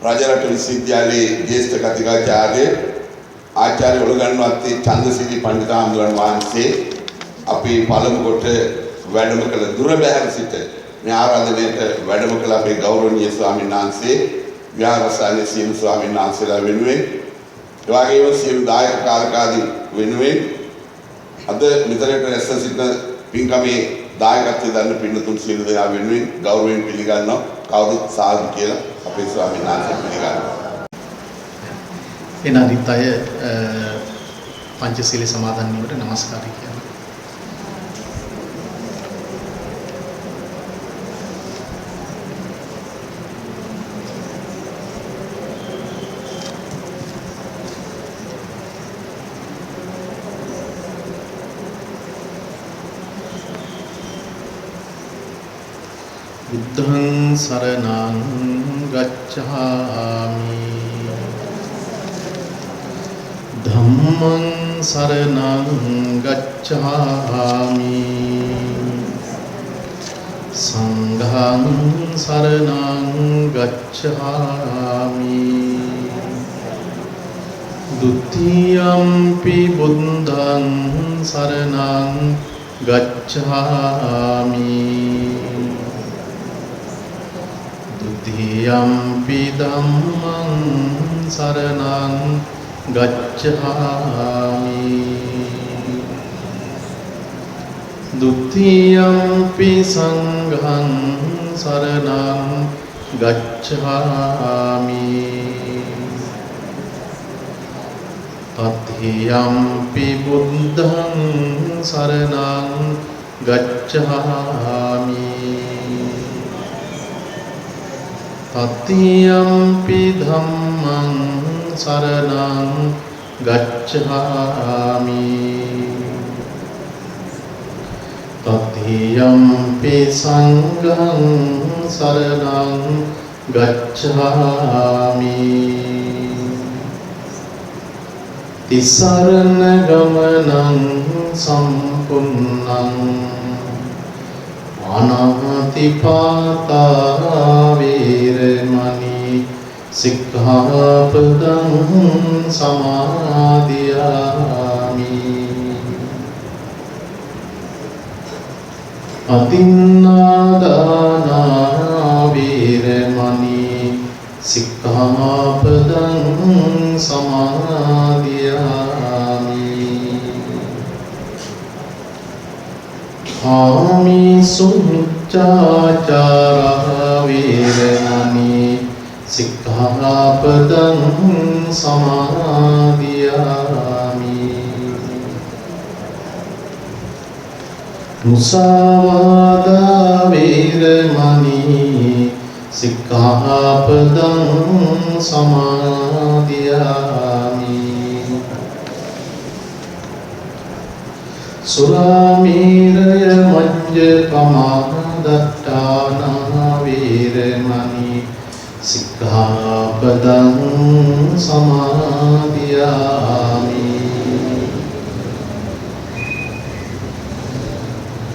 राजारट विश्वविद्यालय ज्येष्ठ कथिकाचार्य आचार्य उलगन्वत्ती चंद्रसिरी पंडितांबुलන් වහන්සේ අපි පළමු කොට වැඩම කළ දුර බැහැර සිට මේ ආරාධනයට වැඩම කළ අපේ ගෞරවනීය ස්වාමීන් වහන්සේ විහාරස්ථානයේ සියලු ස්වාමීන් වහන්සේලා වෙනුවෙන් ඒ වගේම සියලු දායක කාර්යකාරී වෙනුවෙන් අද මෙතනට රැස් සිටින පින්කමේ දායකත්වයෙන් දරන පින්තුන් සියලු දෙනා වෙනුවෙන් ගෞරවයෙන් පිළිගන්නවා කවුරුත් සාදු කියලා අපේ ස්වාමීන් වහන්සේ පිළිගන්නවා. එන අනිත් අය පංචශීල සමාදන් වීමට নমස්කාරය කියනවා. බුද්ධං සරණං ගච්ඡාමි ධම්මං සරණං ගච්ඡාමි සංඝං සරණං ගච්ඡාමි ဒုတိယံ පි බුද්ධං සරණං ගච්ඡාමි Dutiyampi dhammang saranang gacchami Dutiyampi sanghang saranang gacchami Tatiyampi buddhang saranang gacchami Tatiyampi dhammang saranang gacchami Tatiyampi sanghang saranang gacchami Tisarana gamanang sampunnang Anahati-pata viremani sikkhapadang samadhiyami Atinādāna viremani sikkhapadang samadhiyami Āmisu muccācara viremani sikkhapadang samadhiyami Musāvāda viremani sikkhapadang samadhiyami Suramiraya majjapama dattana viremani sikkhapadang samadhiyami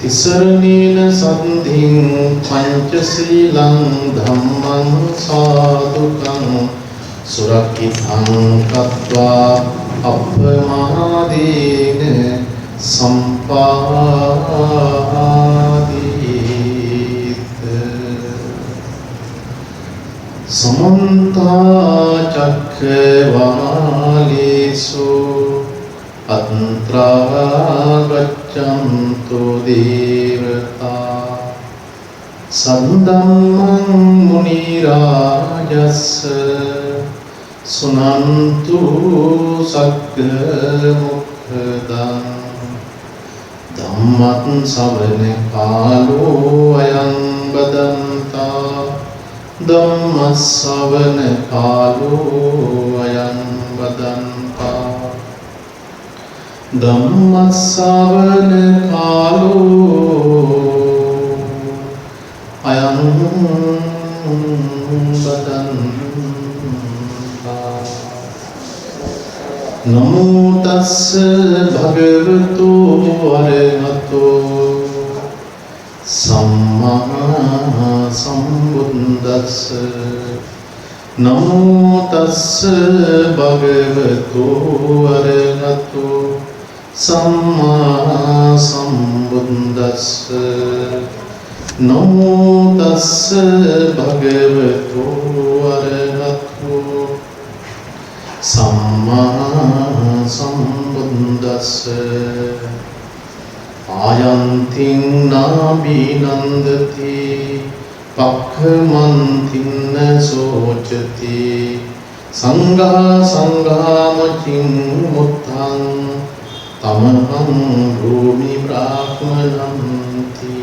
Tisaranena sandhing panchasilang dhammang sadhukang surakithang kattva appamadena Sampadita Samanta Cakkavālesu Atrā gaccantu devata Saddammang munirājassa Sunantu sagga mukkhadan Dhammat savane kālo ayam badantā Dhamma savane kālo ayam badantā Dhamma savane kālo ayam badantā Namo tassa bhagavato arahato Samma sambuddhassa නමෝ තස්ස භගවතු අරහතු සම්මා සම්බුද්දස්ස නමෝ තස්ස භගවතු අරහතු සම්මා සම්බුද්දස්ස ආයන්තින් නාබිනන්දති පක්ඛමන්තින්න සෝචති සංඝා සංඝාමචින් මුත්තං තමහං භූමි බ්‍රාහ්මණන්ති.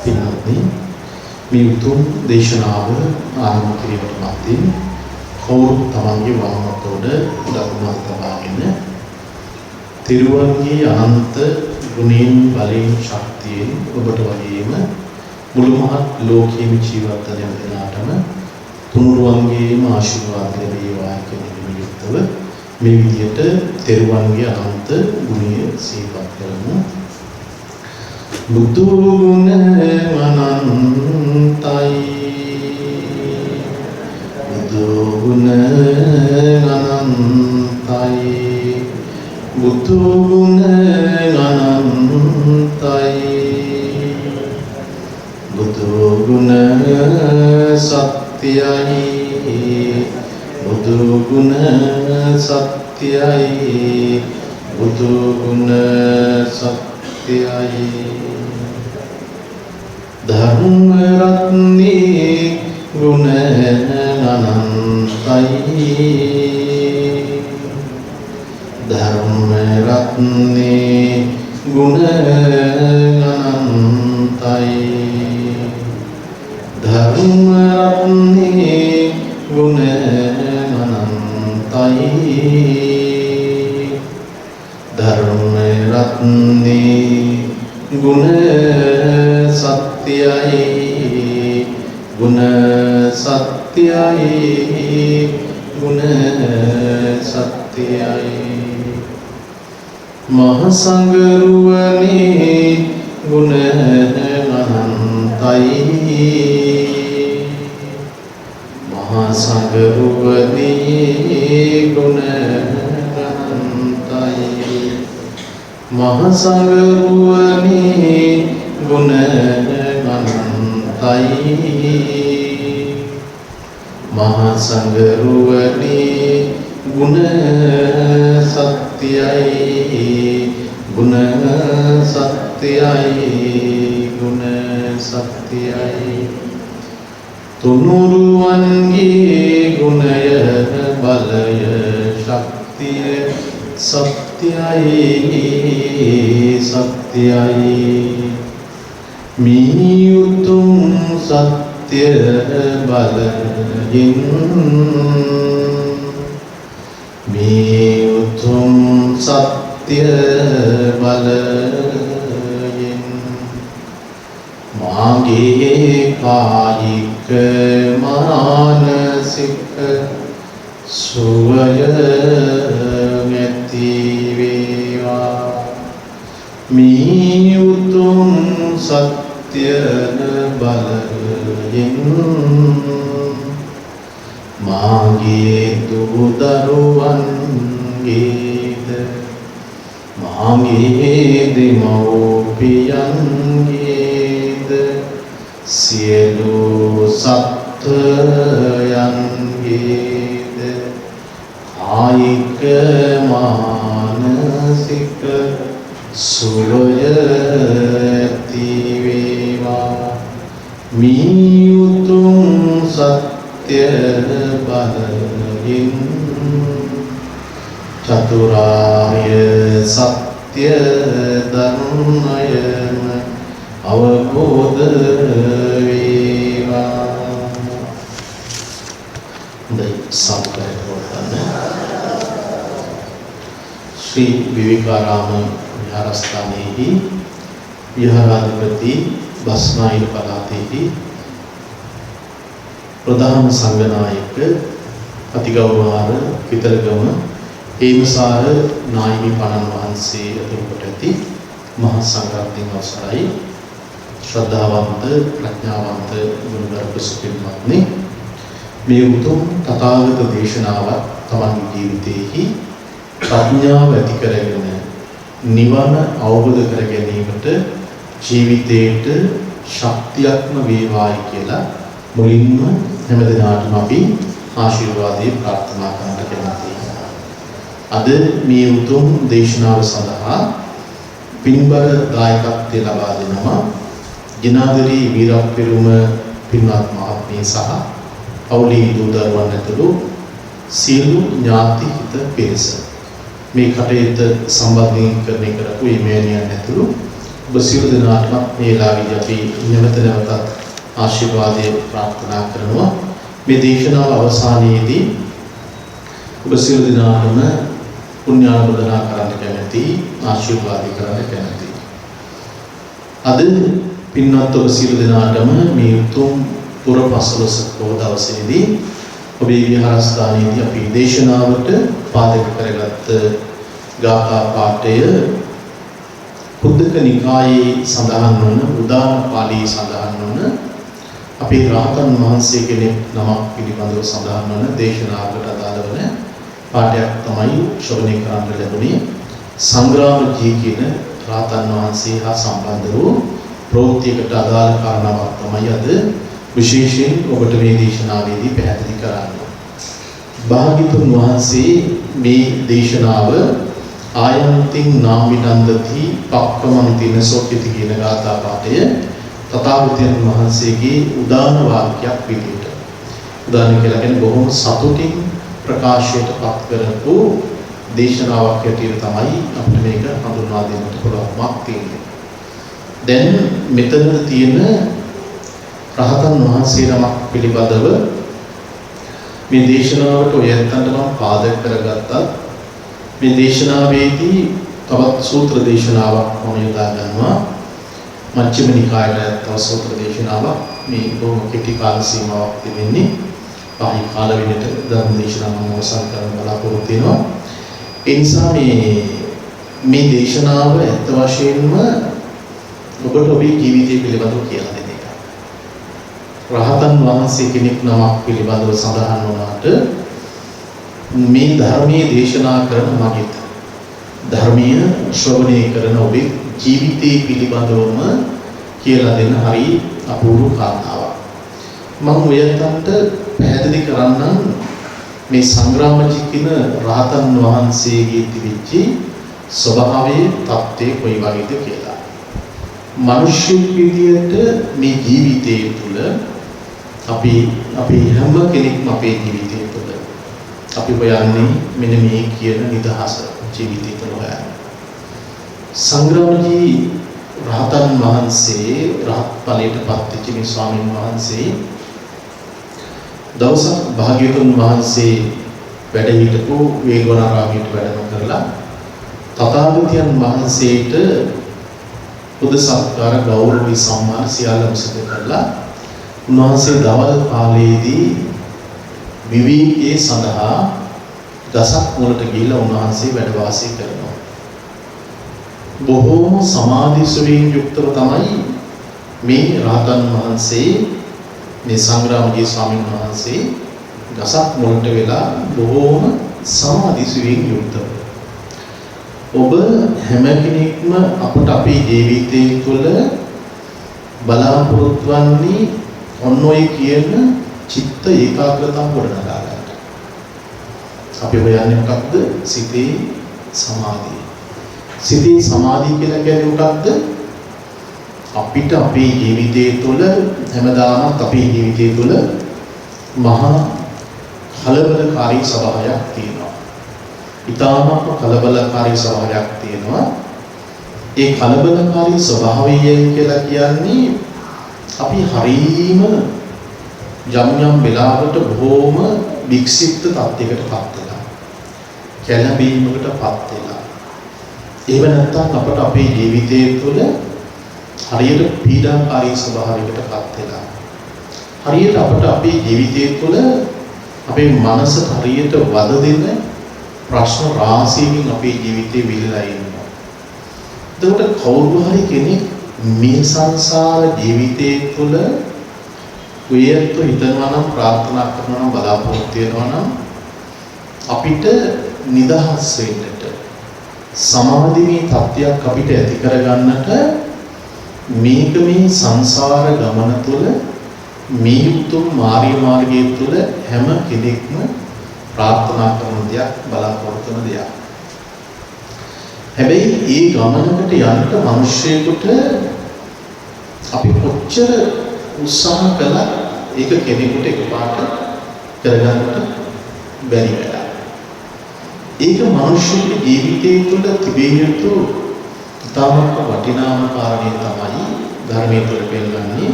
පින්වත්නි, මේ උතුම් දේශනාව ආරම්භ කිරීමට මත්තෙන් කවුරුත් තමන්ගේ වමතොඩ දකුණට තබාගෙන තිරුවන්ගේ අනන්ත ගුණයෙන් බලයෙන් ශක්තියෙන් ඔබට වගේම මුළු මහත් ලෝකයේම ජීවත් වන හැම දෙනාටම තුනුරුවන්ගේම ආශිර්වාද ලැබේවා කියන යුක්තව මේ විදියට තිරුවන්ගේ අනන්ත ගුණය සිහිපත් කරමු. බුදු ගුණ අනන්තයි බුදු ගුණ අනන්තයි බුදු ගුණ අනන්තයි බුදු ගුණ සත්‍යයි බුදු ගුණ සත්‍යයි බුදු ගුණ සත්‍යයි ධර්ම රත්නේ ගුණ අනන්තයි ධර්ම රත්නේ ගුණ අනන්තයි ධර්ම රත්නේ ගුණ අනන්තයි ධර්ම රත්නේ ගුණ සත්‍යයි ගුණ සත්‍යයි ගුණ සත්‍යයි මහ සංගරුවනේ ගුණ අනන්තයි මහ සංගරුවනේ ගුණ අනන්තයි මහ සංගරුවනේ ගුණ අනන්තයි මහ සංගරුවනේ ගුණ සත්‍යයි ගුණ සත්‍යයි ගුණ සත්‍යයි තුනුරුවන්ගේ ගුණය බලය ශක්තිය සත්‍යයි සත්‍යයි මේ උතුම් සත්‍ය බලයෙන් මේ උතුම් සත්‍ය බලයෙන් මාගේ කායික මානසික සුවය නැති වේවා මේ උතුම් සත්‍ය බලයෙන් මාගේ දූ දරුවන්ගේද මාගේ දෙමව්පියන්ගේද සියලු සත්වයන්ගේද කායික මානසික සුවය ඇති වේවා මේ උතුම් සත්‍ය බලයෙන් චතුරාර්ය සත්‍ය ධර්මයම අවබෝධ වේවා. ශ්‍රී විවේකාරාම විහාරස්ථානයේහි විහාරාධිපති බස්නාහිර පළාතෙහි ප්‍රධාන සංඝනායක අතිගෞරවාර පිතලගම හේමසාර නාහිමි පණන් වහන්සේ ඇතුළු කොට ඇති මහා සංඝරත්නයේ අවසරයි ශ්‍රද්ධාවන්ත ප්‍රඥාවන්ත ගුණගරුක සුපින්වත්නි මේ උතුම් තථාගත දේශනාවත් තමන්ගේ ජීවිතයේහි ප්‍රඥාව ඇති කරගෙන නිවන අවබෝධ කර ගැනීමට ජීවිතයට ශක්තියක්ම වේවායි කියලා මුලින්ම හැමදෙනාටම අපි ආශිර්වාදේ ප්‍රාර්ථනා කරන්න කැමැතියි. අද මේ උතුම් දේශනාව සඳහා පින්බර දායකත්වය ලබා දෙනවා ජිනාදරි වීරප්පෙරුම පින්වත් මහත්මිය සහ පවුලේ දූ දරුවන් ඇතුළු සියලු ඥාති හිත පිරිස. මේ කටයුත්ත සම්බන්ධීකරණය කරපු මේ මෑණියන් ඇතුළු ඔබ සියලු දෙනාටම මේ ලාවිය අපි නැවතත් ආශිර්වාදයේ ප්‍රාර්ථනා කරනවා. මේ දේශනාව අවසානයේදී ඔබ සියලු දෙනාටම පුණ්‍යානුමෝදනා කරන්න කැමැති, ආශිර්වාද කරන්න කැමැති. අද පින්වත් ඔබ සියලු දෙනාටම මේ උතුම් පුරපසළොස්වක දවසේදී ඔබේ විහාරස්ථානයේදී අපි දේශනාවට පාදක කරගත් ගාථා පාඨය බුද්ධක නිකායේ සඳහන් වන උදාන පාළියේ සඳහන් වන අපේ රහතන් වහන්සේ කෙනෙක් නමක් පිළිබඳව සඳහන් වන දේශනාවකට අදාළ වන පාඨයක් තමයි ශ්‍රවණය කරන්න ලැබුණේ. සංග්‍රාමජී කියන රහතන් වහන්සේ හා සම්බන්ධ වූ ප්‍රවෘත්තියකට අදාළ කාරණාවක් තමයි අද විශේෂයෙන් ඔබට මේ දේශනාවේදී පැහැදිලි කරන්නේ. භාග්‍යතුන් වහන්සේ මේ දේශනාව ආයන්තින් නාමිනන්දති පක්කමන්තින සොක්කිති කියන ගාථා පාඨය තථාගතයන් වහන්සේගේ උදාන වාක්‍යයක් විදිහට. උදාන කියලා කියන්නේ බොහොම සතුටින් ප්‍රකාශයට පත් කරපු දේශනාවක් හැටියට තමයි අපිට මේක හඳුන්වා දෙන්නට පුළුවන්කමක් තියෙන්නේ. දැන් මෙතන තියෙන රහතන් වහන්සේ නමක් පිළිබඳව මේ දේශනාවට ඔය ඇත්තන්ට මම පාදක කරගත්තා. මේ දේශනාවේදී තවත් සූත්‍ර දේශනාවක් මම යොදා ගන්නවා. මජ්ක්‍ධිම නිකායේ තව සූත්‍ර දේශනාවක් මේ බොහොම කෙටි කාල සීමාවක් තිබෙන්නේ. පහයි කාල වෙනට ධර්ම දේශනාව මම අවසන් කරන්න බලාපොරොත්තු වෙනවා. ඒ නිසා මේ දේශනාව ඇත්ත වශයෙන්ම ඔබට ඔබේ ජීවිතය පිළිබඳව කියලා දෙන්න. රහතන් වහන්සේ කෙනෙක් නමක් පිළිබඳව සඳහන් වුණාට මේ ධර්මයේ දේශනා කරන මගින් ධර්මීය ශ්‍රවණය කරන ඔබේ ජීවිතය පිළිබඳවම කියලා දෙන්න හරි අපූර්ව කාරණාවක්. මම ඔයයන්ට පැහැදිලි කරන්නම් මේ සංග්‍රාමජී කියන රහතන් වහන්සේගේ තිබිච්ච ස්වභාවයේ தත්ත්වය කොයි වගේද කියලා. මිනිස්සු විදියට මේ ජීවිතය තුළ අපි හැම කෙනෙක්ම අපේ ජීවිතය තුළ අපි හොයන්නේ මෙන්න මේ කියන නිදහස ජීවිතය තුළ හොයන්නේ. සංග්‍රාමජී රහතන් වහන්සේ රහත් ඵලයට පත් වෙච්ච මේ ස්වාමීන් වහන්සේ දවසක් භාග්‍යවතුන් වහන්සේ වැඩ හිටපු වේගවනාරාමයට වැඩම කරලා තථාගතයන් වහන්සේට පුද සත්කාර ගෞරව සම්මාන සියල්ලම සිදු කරලා උන්වහන්සේ දවල් කාලයේදී විවේකයේ සඳහා දසක් මුලට ගිහිල්ලා උන්වහන්සේ වැඩ වාසය කරනවා. බොහෝම සමාධිසුවයෙන් යුක්තව තමයි මේ රහතන් වහන්සේ මේ සංග්‍රාමජී ස්වාමීන් වහන්සේ දසක් මුලට වෙලා බොහෝම සමාධිසුවයෙන් යුක්තව. ඔබ හැම කෙනෙක්ම අපට අපේ ජීවිතය තුළ බලාපොරොත්තු වන්නේ ඔන්න ඔය කියන චිත්ත ඒකාග්‍රතාව ගොඩනගා ගන්න. අපි හොයන්නේ මොකක්ද? සිතේ සමාධිය. සිතේ සමාධිය කියලා කියන්නේ මොකක්ද? අපිට අපේ ජීවිතය තුළ හැමදාම අපේ ජීවිතය තුළ මහා කලබලකාරී ස්වභාවයක් තියෙනවා. ඊටාමත් කලබලකාරී ස්වභාවයක් තියෙනවා. ඒ කලබලකාරී ස්වභාවය කියලා කියන්නේ අපි හරීම යම් වෙලාවකට බොහෝම වික්ෂිප්ත තත්යකටපත් වෙලා කැළඹීමකටපත් වෙලා එහෙම නැත්නම් අපට අපේ ජීවිතය තුළ හරියට පීඩාකාරී ස්වභාවයකටපත් වෙලා හරියට අපට අපේ ජීවිතය තුළ අපේ මනසට හරියට වද දෙන ප්‍රශ්න රාශියකින් අපේ ජීවිතේ විලලා ඉන්නවා. එතකොට කවුරු හරි කෙනෙක් මේ සංසාර ජීවිතයේ තුල උයර්තු හිතනවා නම් ප්‍රාර්ථනා කරනවා නම් බලාපොරොත්තු වෙනවා නම් අපිට නිදහස් වෙන්නට සමාධිමේ තත්ත්වයක් අපිට ඇති කරගන්නට මේක මේ සංසාර ගමන තුළ මේ උතුම් මාර්ගයේ තුළ හැම කෙනෙක්ම ප්‍රාර්ථනා කරන දෙයක් බලාපොරොත්තු වෙන දෙයක්. හැබැයි මේ ගමනකට යන්න මිනිස්සෙකුට අපි කොච්චර උත්සාහ කළා ඒක කෙනෙකුට එකපාරට කරගන්නට බැරි වෙලා. ඒක මිනිස්සුගේ ජීවිතයේ තුළ තිබෙන යුතු ඉතාමත් වටිනාම කාරණේ තමයි ධර්මයේ තුළ පෙන්නන්නේ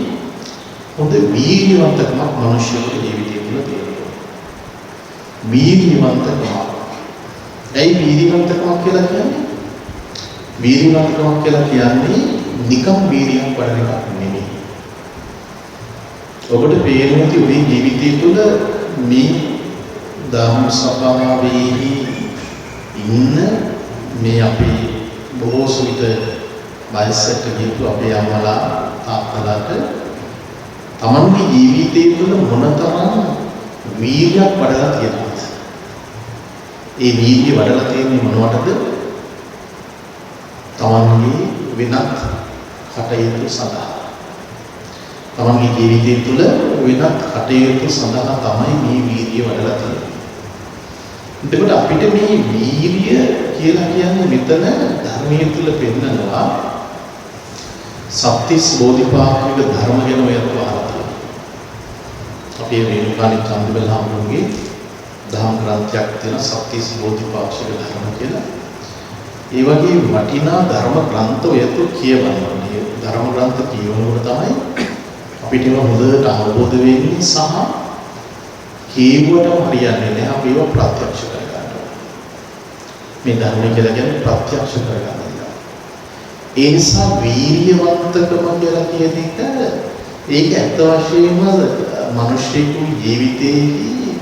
හොඳ වීර්යවන්තකමක් මිනිස්සුගේ ජීවිතය තුළ තියෙනවා. වීර්යවන්තකම. ඒ වීර්යවන්තකම කියලා කියන්නේ වීර්යවන්තකම කියලා කියන්නේ නිකම් වීර්යයක් වඩන එකක් නෙමෙයි. ඔබට පේනවා ඔබේ ජීවිතය තුළ මේ ධර්ම සභාවෙහි ඉන්න මේ අපේ බොහෝ විට වයසට ගියපු අපේ අම්මලා තාත්තලාට තමන්ගේ ජීවිතය තුළ මොනතරම් වීර්යයක් වඩලා තියෙනවද? ඒ වීර්යය වඩලා තියෙන්නේ මොනවටද? තමන්ගේ වෙනත් කටයුතු සඳහා. තමන්ගේ ජීවිතය තුළ වෙනත් කටයුතු සඳහා තමයි මේ වීර්යය වඩලා තියෙන්නේ. එතකොට අපිට මේ වීර්ය කියලා කියන්නේ මෙතන ධර්මයේ තුල පෙන්නනවා සත්‍තිස් බෝධිපාක්ෂික ධර්ම ගැන ඔයත් අහලා. අපේ රේණුකාණී චන්දබල හාමුදුරුවෝගේ දහම් ග්‍රන්ථයක් තියෙන සත්‍තිස් බෝධිපාක්ෂික ධර්ම කියලා. ඒ වගේ වටිනා ධර්ම ග්‍රන්ථ ඔයත් කියවනවා. මේ ධර්ම ග්‍රන්ථ කියවනකොට තමයි අපිට ඒවා හොඳට අවබෝධ වෙන්නේ සහ කීවටම හරියන්නේ නැහැ. අපි ඒවා ප්‍රත්‍යක්ෂ කරගන්නවා. මේ ධර්මය කියලා කියන්නේ ප්‍රත්‍යක්ෂ කරගන්න එක. ඒ නිසා වීර්යවන්තකම කියලා කියන එක ඒක ඇත්ත වශයෙන්ම මිනිස්සුගේ ජීවිතයේදී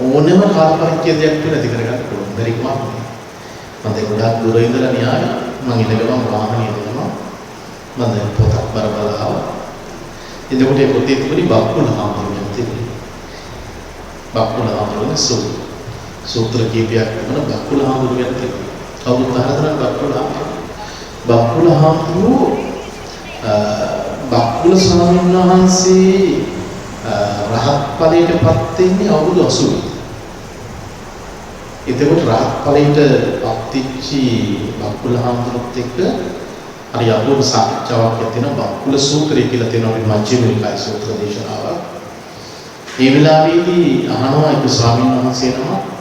ඕනෑම කාල පරිච්ඡේදයක් තුළ ඇති කරගන්න පුළුවන්. බැරිකමක් නෙවෙයි. මම දැන් ගොඩාක් දුර ඉඳලා න්යාය මම ඉඳගම වාහනේ යනවා. මම දැන් පොතක් බලලා එතකොට ඒ පොතේ තිබුණේ බක්කුල හාමුදුරුවෝ තිබුණේ. බක්කුල හාමුදුරුවෝ සූත්‍ර කීපයක් වුණා බක්කුල හාමුදුරුවෝ තිබුණේ. කවුරුත් අහලා බක්කුල හාමුදුරුවෝ බක්කුල ස්වාමීන් වහන්සේ රහත් ඵලයටපත් වෙන්නේ අවුරුදු 80. එතකොට රහත් ඵලයටපත් වෙච්චි බක්කුල හාමුදුරුවොත් එක්ක හරි අපූර්ව සාකච්ඡාවක් තියෙනවා. බක්කුල සූත්‍රය කියලා තියෙනවා මජ්ක්‍ධිම නිකායේ සූත්‍ර දේශනාවක්. ඒ වෙලාවේදී අහනවා එක ස්වාමීන් වහන්සේ නම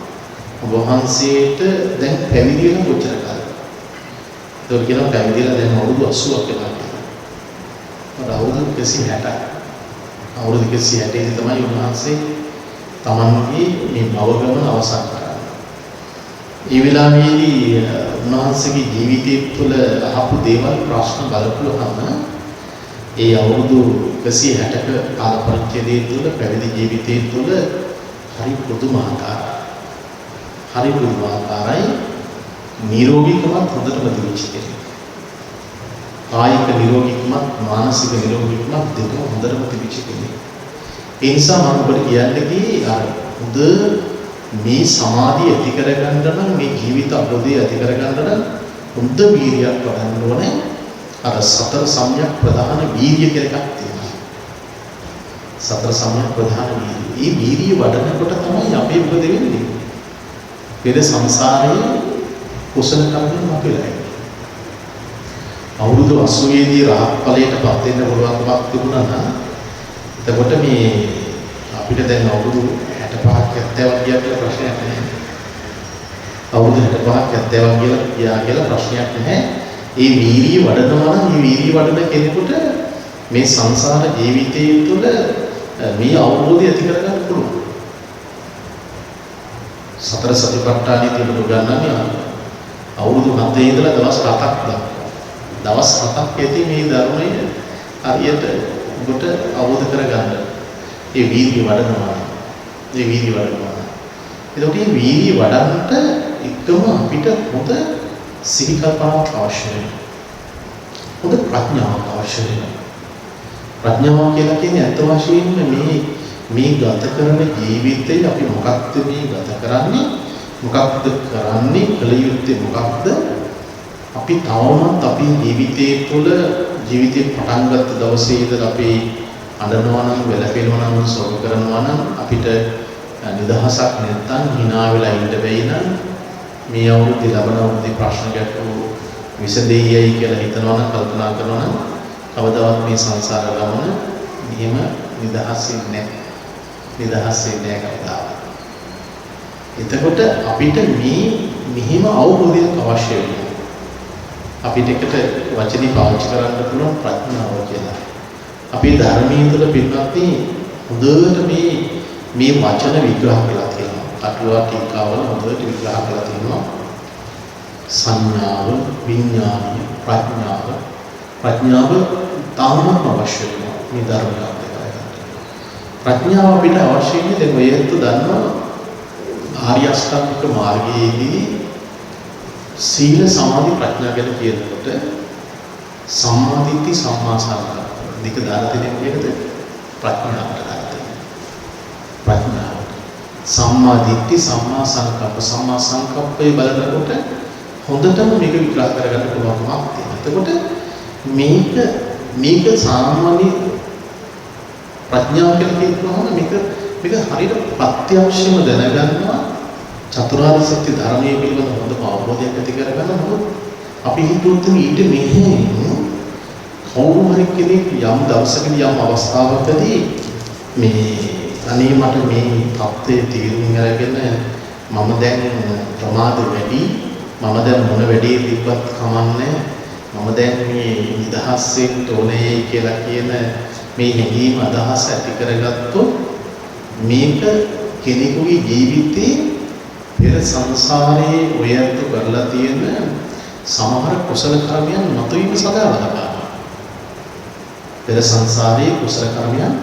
වහන්සේට දැන් පැවිදි වෙන කොච්චර කාලද? ඒක කියනවා පැවිදිලා දැන් අවුරුදු 80ක් වෙනවා කියලා. අවුරුදු 160ක්. අවුරුදු 160 තමයි උන්වහන්සේ තමන්ගේ මේ භව ගමන අවසන් කරන්නේ. ඒ වෙලාවේදී උන්වහන්සේගේ ජීවිතය තුළ අහපු දේවල් ප්‍රශ්න බලපුවහම ඒ අවුරුදු 160ක කාල පරිච්ඡේදය තුළ පැවිදි ජීවිතය තුළ හරි පුදුමාකාරයි නිරෝගීකමත් හොඳටම දිවිච්ච කෙනෙක්. කායික නිරෝගීකමත් මානසික නිරෝගීකමත් දෙකම හොඳටම තිබිච්ච කෙනෙක්. ඒ නිසා මම ඔබට කියන්නේ අර හොඳ මේ සමාධිය ඇති කරගන්න නම් මේ ජීවිත අවබෝධය ඇති කරගන්න නම් හොඳ වීර්යයක් වඩන්න ඕනේ. අර සතර සම්‍යක් ප්‍රධාන වීර්ය කියලා එකක් තියෙනවා. සතර සම්‍යක් ප්‍රධාන වීර්ය. මේ වීර්ය වඩනකොට තමයි අපේ මොකද වෙන්නේ? පෙර සංසාරයේ කුසල කර්ම අපිලා ඉන්නේ. අවුරුදු 80 දී රහත් ඵලයටපත් වෙන්න පුළුවන්කමක් තිබුණා නම් එතකොට මේ අපිට දැන් අවුරුදු 65ක් 70ක් කියලා ප්‍රශ්නයක් නැහැ. අවුරුදු 65ක් 70ක් කියලා ප්‍රශ්නයක් නැහැ. ඒ වීර්යය වඩනවා නම් මේ වීර්යය වඩන කෙනෙකුට මේ සංසාර ජීවිතය තුළ මේ අවබෝධය ඇති කරගන්න පුළුවන්. සතර සතිපට්ඨානයේ තියෙන උගන්වන්නේ අවුරුදු 7 ඉඳලා දවස් 7ක් දක්වා. දවස් 7ක් ඇති මේ ධර්මය හරියට ඔබට අවබෝධ කරගන්න. ඒ වීර්යය වඩනවා. එතකොට මේ වීර්යය වඩන්නට එකම අපිට හොඳ සිහි කල්පනාවක් අවශ්‍ය වෙනවා. හොඳ ප්‍රඥාවක් අවශ්‍ය වෙනවා. ප්‍රඥාව කියලා කියන්නේ අත් වශයෙන්ම මේ ගත කරන ජීවිතේ අපි මොකක්ද මේ ගත කරන්නේ? මොකක්ද කරන්නේ? කල යුත්තේ මොකක්ද? අපි තවමත් අපේ ජීවිතයේ තුළ ජීවිතේ පටන් ගත්ත දවසේ ඉඳලා අපි අඬනවා නම්, වැළපෙනවා නම්, සෝක කරනවා නම් අපිට නිදහසක් නැත්තම් hina වෙලා ඉන්න බැයි නම් මේ අවුරුද්දේ ලබන අවුරුද්දේ ප්‍රශ්න ගැටලු විසඳෙයියි කියලා හිතනවා නම්, කල්පනා කරනවා නම් කවදාවත් මේ සංසාර ගමන මෙහෙම නිදහස් වෙන්නේ නැහැ. නිදහස් වෙන්නේ නැහැ කවදාවත්. එතකොට අපිට මේ මෙහිම අවබෝධයක් අවශ්‍ය වෙනවා. අපිට එකට වචනේ පාවිච්චි කරන්න පුළුවන් ප්‍රඥාව කියලා. අපේ ධර්මයේ තුල පිටපත් හොඳට මේ වචන විග්‍රහ කරලා තියෙනවා. අටුවා ටීකාවල හොඳට විග්‍රහ කරලා තියෙනවා. සංඥාව, විඥානය, ප්‍රඥාව තාමත් අවශ්‍ය වෙනවා මේ ධර්මයක් දෙකයි. ප්‍රඥාව අපිට අවශ්‍ය ඉන්නේ දැන් ඔයත් දන්නවා ආර්ය අෂ්ටාංගික මාර්ගයේදී සීල සමාධි ප්‍රඥා ගැන කියනකොට සම්මා දිට්ඨි සම්මා සංකප්ප දෙක දාලා තියෙන එකද ප්‍රඥාවට දාලා තියෙනවා. ප්‍රඥාව සම්මා දිට්ඨි සම්මා සංකප්පේ බලනකොට හොඳටම මේක විග්‍රහ කරගන්න පුළුවන්කමක් තියෙනවා. එතකොට මේක සාමාන්‍ය ප්‍රඥාව කියලා කියනවාම මේක හරියට ප්‍රත්‍යක්ෂව දැනගන්නවා. චතුරාර්ය සත්‍ය ධර්මයේ පිළිබඳ හොඳ අවබෝධයක් ඇති කරගන්න ඕන. අපි හිතුවොත් ඊට මෙහෙම කවුරු හරි කෙනෙක් යම් දවසකදී යම් අවස්ථාවකදී මේ අනේ මට මේ தත්ත්වයේ තීරුම් අරගෙන මම දැන් ප්‍රමාද වැඩි, මම දැන් මොන වැඩේ තිබ්බත් කමන්නේ, මම දැන් මේ නිදහස් වෙන්න ඕනේ කියලා කියන මේ හැඟීම අදහස ඇති කරගත්තොත් මේක කෙනෙකුගේ ජීවිතේ පෙර සංසාරයේ ඔයත් කරලා තියෙන සමහර කුසල කර්මයන් මතුවීම සඳහා බලපානවා. පෙර සංසාරයේ කුසල කර්මයන්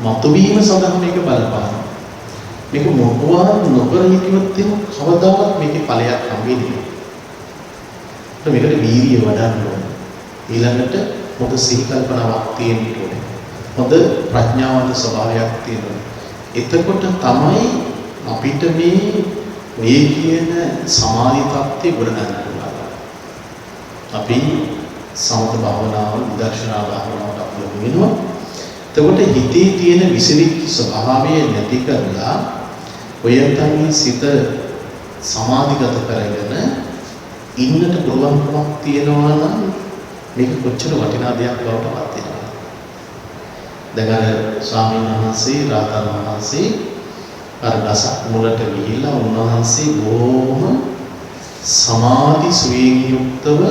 මතුවීම සඳහා මේක බලපානවා. මේක මොකවත් නොකර හිටියොත් කවදාවත් මේකේ ඵලයක් හම්බෙන්නේ නැහැ. මේකට වීර්යය වඩන්න ඕනේ. ඊළඟට හොඳ සිහි කල්පනාවක් තියෙන්න ඕනේ. හොඳ ප්‍රඥාවන්ත ස්වභාවයක් තියෙනවා. එතකොට තමයි අපිට මේ ඔය කියන සමාධි tattve ගොඩනගන්න පුළුවන්. අපි සමත භාවනාව, විදර්ශනා භාවනාවට අපි වෙනවා. එතකොට හිතේ තියෙන විසිරිච්ච ස්වභාවය නැති කරලා ඔයයන්ගේ සිත සමාධිගත කරගෙන ඉන්නට පුළුවන්කමක් තියෙනවා නම් මේක කොච්චර වටිනා දෙයක් බවට පත් වෙනවා. දැන් අර ස්වාමීන් වහන්සේ, රාතන් වහන්සේ අර දසක් මුලට ගිහිල්ලා උන්වහන්සේ බොහොම සමාධි සුවයෙන් යුක්තව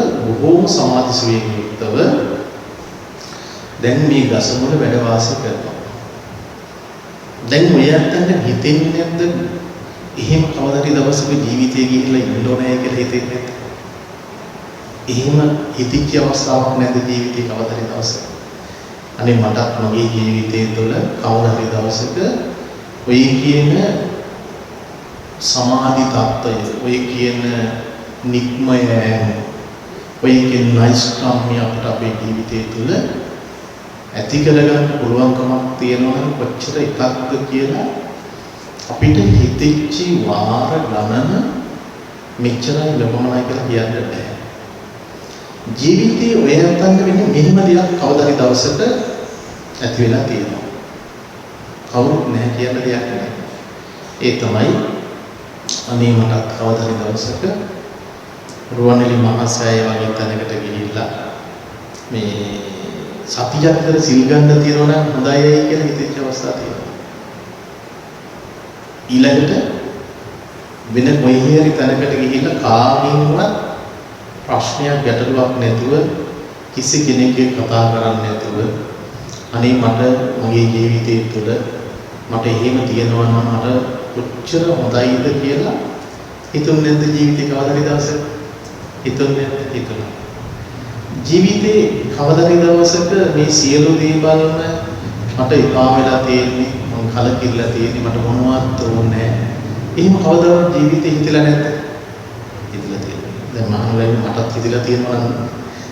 දැන් මේ ගස මුල වැඩ වාසය කරනවා. දැන් ඔයයන්ට හිතෙන්නේ නැද්ද? එහෙම කවදාරි දවසක ජීවිතේ ගිහිල්ලා ඉන්න ඕනේ කියලා හිතෙන්නේ නැද්ද? එහෙම හිතිච්ච අවස්ථාවක් නැද්ද ජීවිතේ කවදාරි දවසක? අනේ මටත් මගේ ජීවිතය තුළ කවදාරි දවසක ඔය කියන සමාධි tattය, ඔය කියන නික්මය, ඔය කියන නෛෂ්ක්‍රම්‍ය අපට අපේ ජීවිතය තුළ ඇති කරගන්න පුළුවන්කමක් තියෙනවා නම් කොච්චර එකක්ද කියලා අපිට හිතෙච්ච වාර ගණන මෙච්චරයි ලබමනයි කියලා කියන්න බෑ. ජීවිතේ ඔය නැත්තම් වෙන්නේ මෙහෙම දෙයක් කවදාරි දවසක ඇති වෙලා තියෙනවා. කවුරුත් නැහැ කියන දෙයක් නෑ. ඒ තමයි අනේ මටත් කවදාරි දවසක රුවන්වැලි මහසෑය වගේ තැනකට ගිහිල්ලා මේ සතියක් විතර සිල් ගන්න තියනවා නම් හොඳයි කියලා හිතෙච්ච අවස්ථා තියෙනවා. ඊළඟට වෙන කොයි හරි තැනකට ගිහිල්ලා කාගෙන්වත් ප්‍රශ්නයක් ගැටලුවක් නැතුව කිසි කෙනෙක්ගේ කතා කරන්නේ නැතුව අනේ මට මගේ ජීවිතය තුළ මට එහෙම තියෙනවා නම් මට කොච්චර හොඳයිද කියලා හිතුන්නේ නැද්ද ජීවිතේ කවදාරි දවසක? හිතුන්නේ හිතුණා. ජීවිතේ කවදාරි දවසක මේ සියලු දේ බලන මට එපා වෙලා තියෙන්නේ, මම කලකිරලා තියෙන්නේ, මට මොනවත් ඕනේ නැහැ. එහෙම කවදාවත් ජීවිතේ හිතලා නැද්ද? හිතලා තියෙනවා. දැන් මහනුවරේ මටත් හිතලා තියෙනවා නම්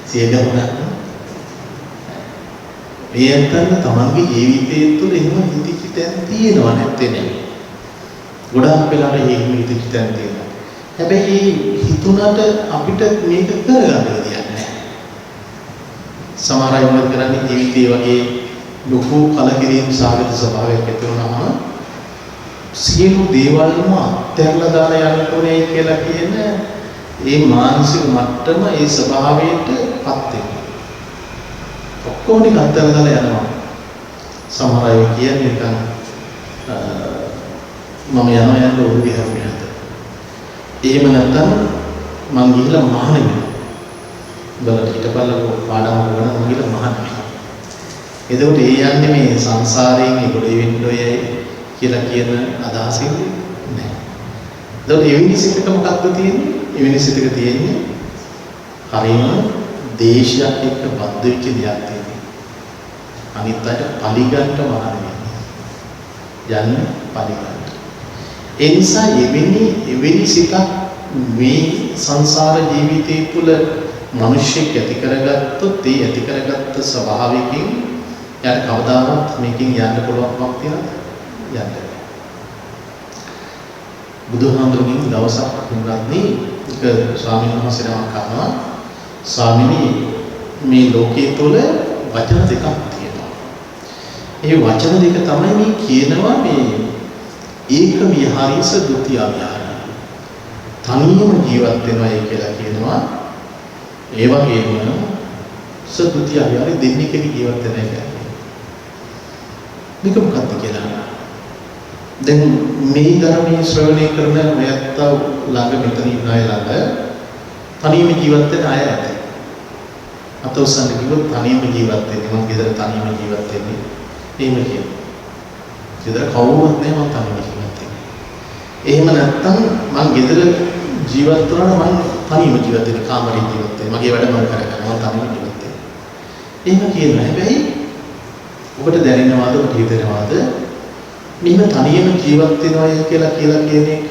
සිය ගමන මේ අතන තමන්ගේ ජීවිතය තුළ එහෙම හිතිච්ච තැන් තියෙනවා නැත්තේ නෙමෙයි. ගොඩාක් වෙලාවට එහෙම හිතිච්ච තැන් තියෙනවා. හැබැයි හිතුණට අපිට මේක කරගන්න විදියක් නැහැ. සමහර අය මොකද කරන්නේ ජීවිතේ වගේ ලොකු කලකිරීම සාගත ස්වභාවයක් ඇති වුණාම සියලු දේවල්ම අත්හැරලා දාලා යන්න ඕනේ කියලා කියන ඒ මානසික මට්ටම ඒ ස්වභාවයටපත් වෙනවා. ඔක්කොම ටික අත්හැරලා දාලා යනවා. සමහර අය කියන්නේ නිකන් මම යන්න ඕනේ විහාරයට. එහෙම නැත්නම් මං ගිහිල්ලා මහාන වෙනවා. බලන්න හිටපල්ලකෝ පාඩම් කරන මං ගිහිල්ලා මහාන වෙනවා. එතකොට ඒ යන්නේ මේ සංසාරයෙන් ඒකට වෙන්න ඔය කියලා කියන අදහසින් නෑ. එතකොට එවැනි සිතක මොකක්ද තියෙන්නේ? එවැනි සිතක තියෙන්නේ හරියම දේශයක් එක්ක බද්ධ වෙච්ච දෙයක් තියෙනවා. අනිත් අයට පරිගන්ට මහාන වෙනවා. යන්නේ පරිගන්ට. ඒ නිසා එවැනි සිතක් මේ සංසාර ජීවිතය තුළ මිනිස්සෙක් ඇති කරගත්තොත් ඒ ඇති කරගත්ත ස්වභාවයෙන් යාට කවදාවත් මේකෙන් යන්න පුළුවන්කමක් තියෙනවද? යන්න බෑ. බුදුහාමුදුරුවෝ දවසක් වුණාත්නි එක ස්වාමීන් වහන්සේ නමක් කරනවා ස්වාමිනී මේ ලෝකයේ තුල වචන දෙකක් තියෙනවා. ඒ වචන දෙක තමයි මේ කියනවා මේ ඒක විහාරීස ဒုတိ ය විහාරය. තනියම ජීවත් වෙනවා කියලා කියනවා. ඒ වගේම සදුතිය විහාරය දෙන්නේ කෙනෙක් ජීවත් වෙන එක. මේක මොකක්ද කියලා. දැන් මේ ධර්මයේ ශ්‍රවණය කරන මෙයත් ළඟ මෙතන ඉන්න අය ළඟ තනියම ජීවත් වෙන අය ඇත. අතෝසන් කිව්වොත් තනියම ජීවත් වෙන්නේ මම ගෙදර තනියම ජීවත් වෙන්නේ. එහෙම කියනවා. ගෙදර කවුරුත් නැහැ මම තනියම ජීවත් වෙන්නේ. එහෙම නැත්තම් මම ගෙදර ජීවත් වුණා නම් මම තනියම ජීවත් වෙන්නේ කාමරේ ජීවත් වෙන්නේ. මගේ වැඩ මම කරගන්නවා මම තනියම ජීවත් වෙන්නේ. එහෙම කියනවා. හැබැයි ඔබට දැනෙනවද ඔබට හිතෙනවද මෙන්න තනියම ජීවත් වෙනවා කියලා කියන එක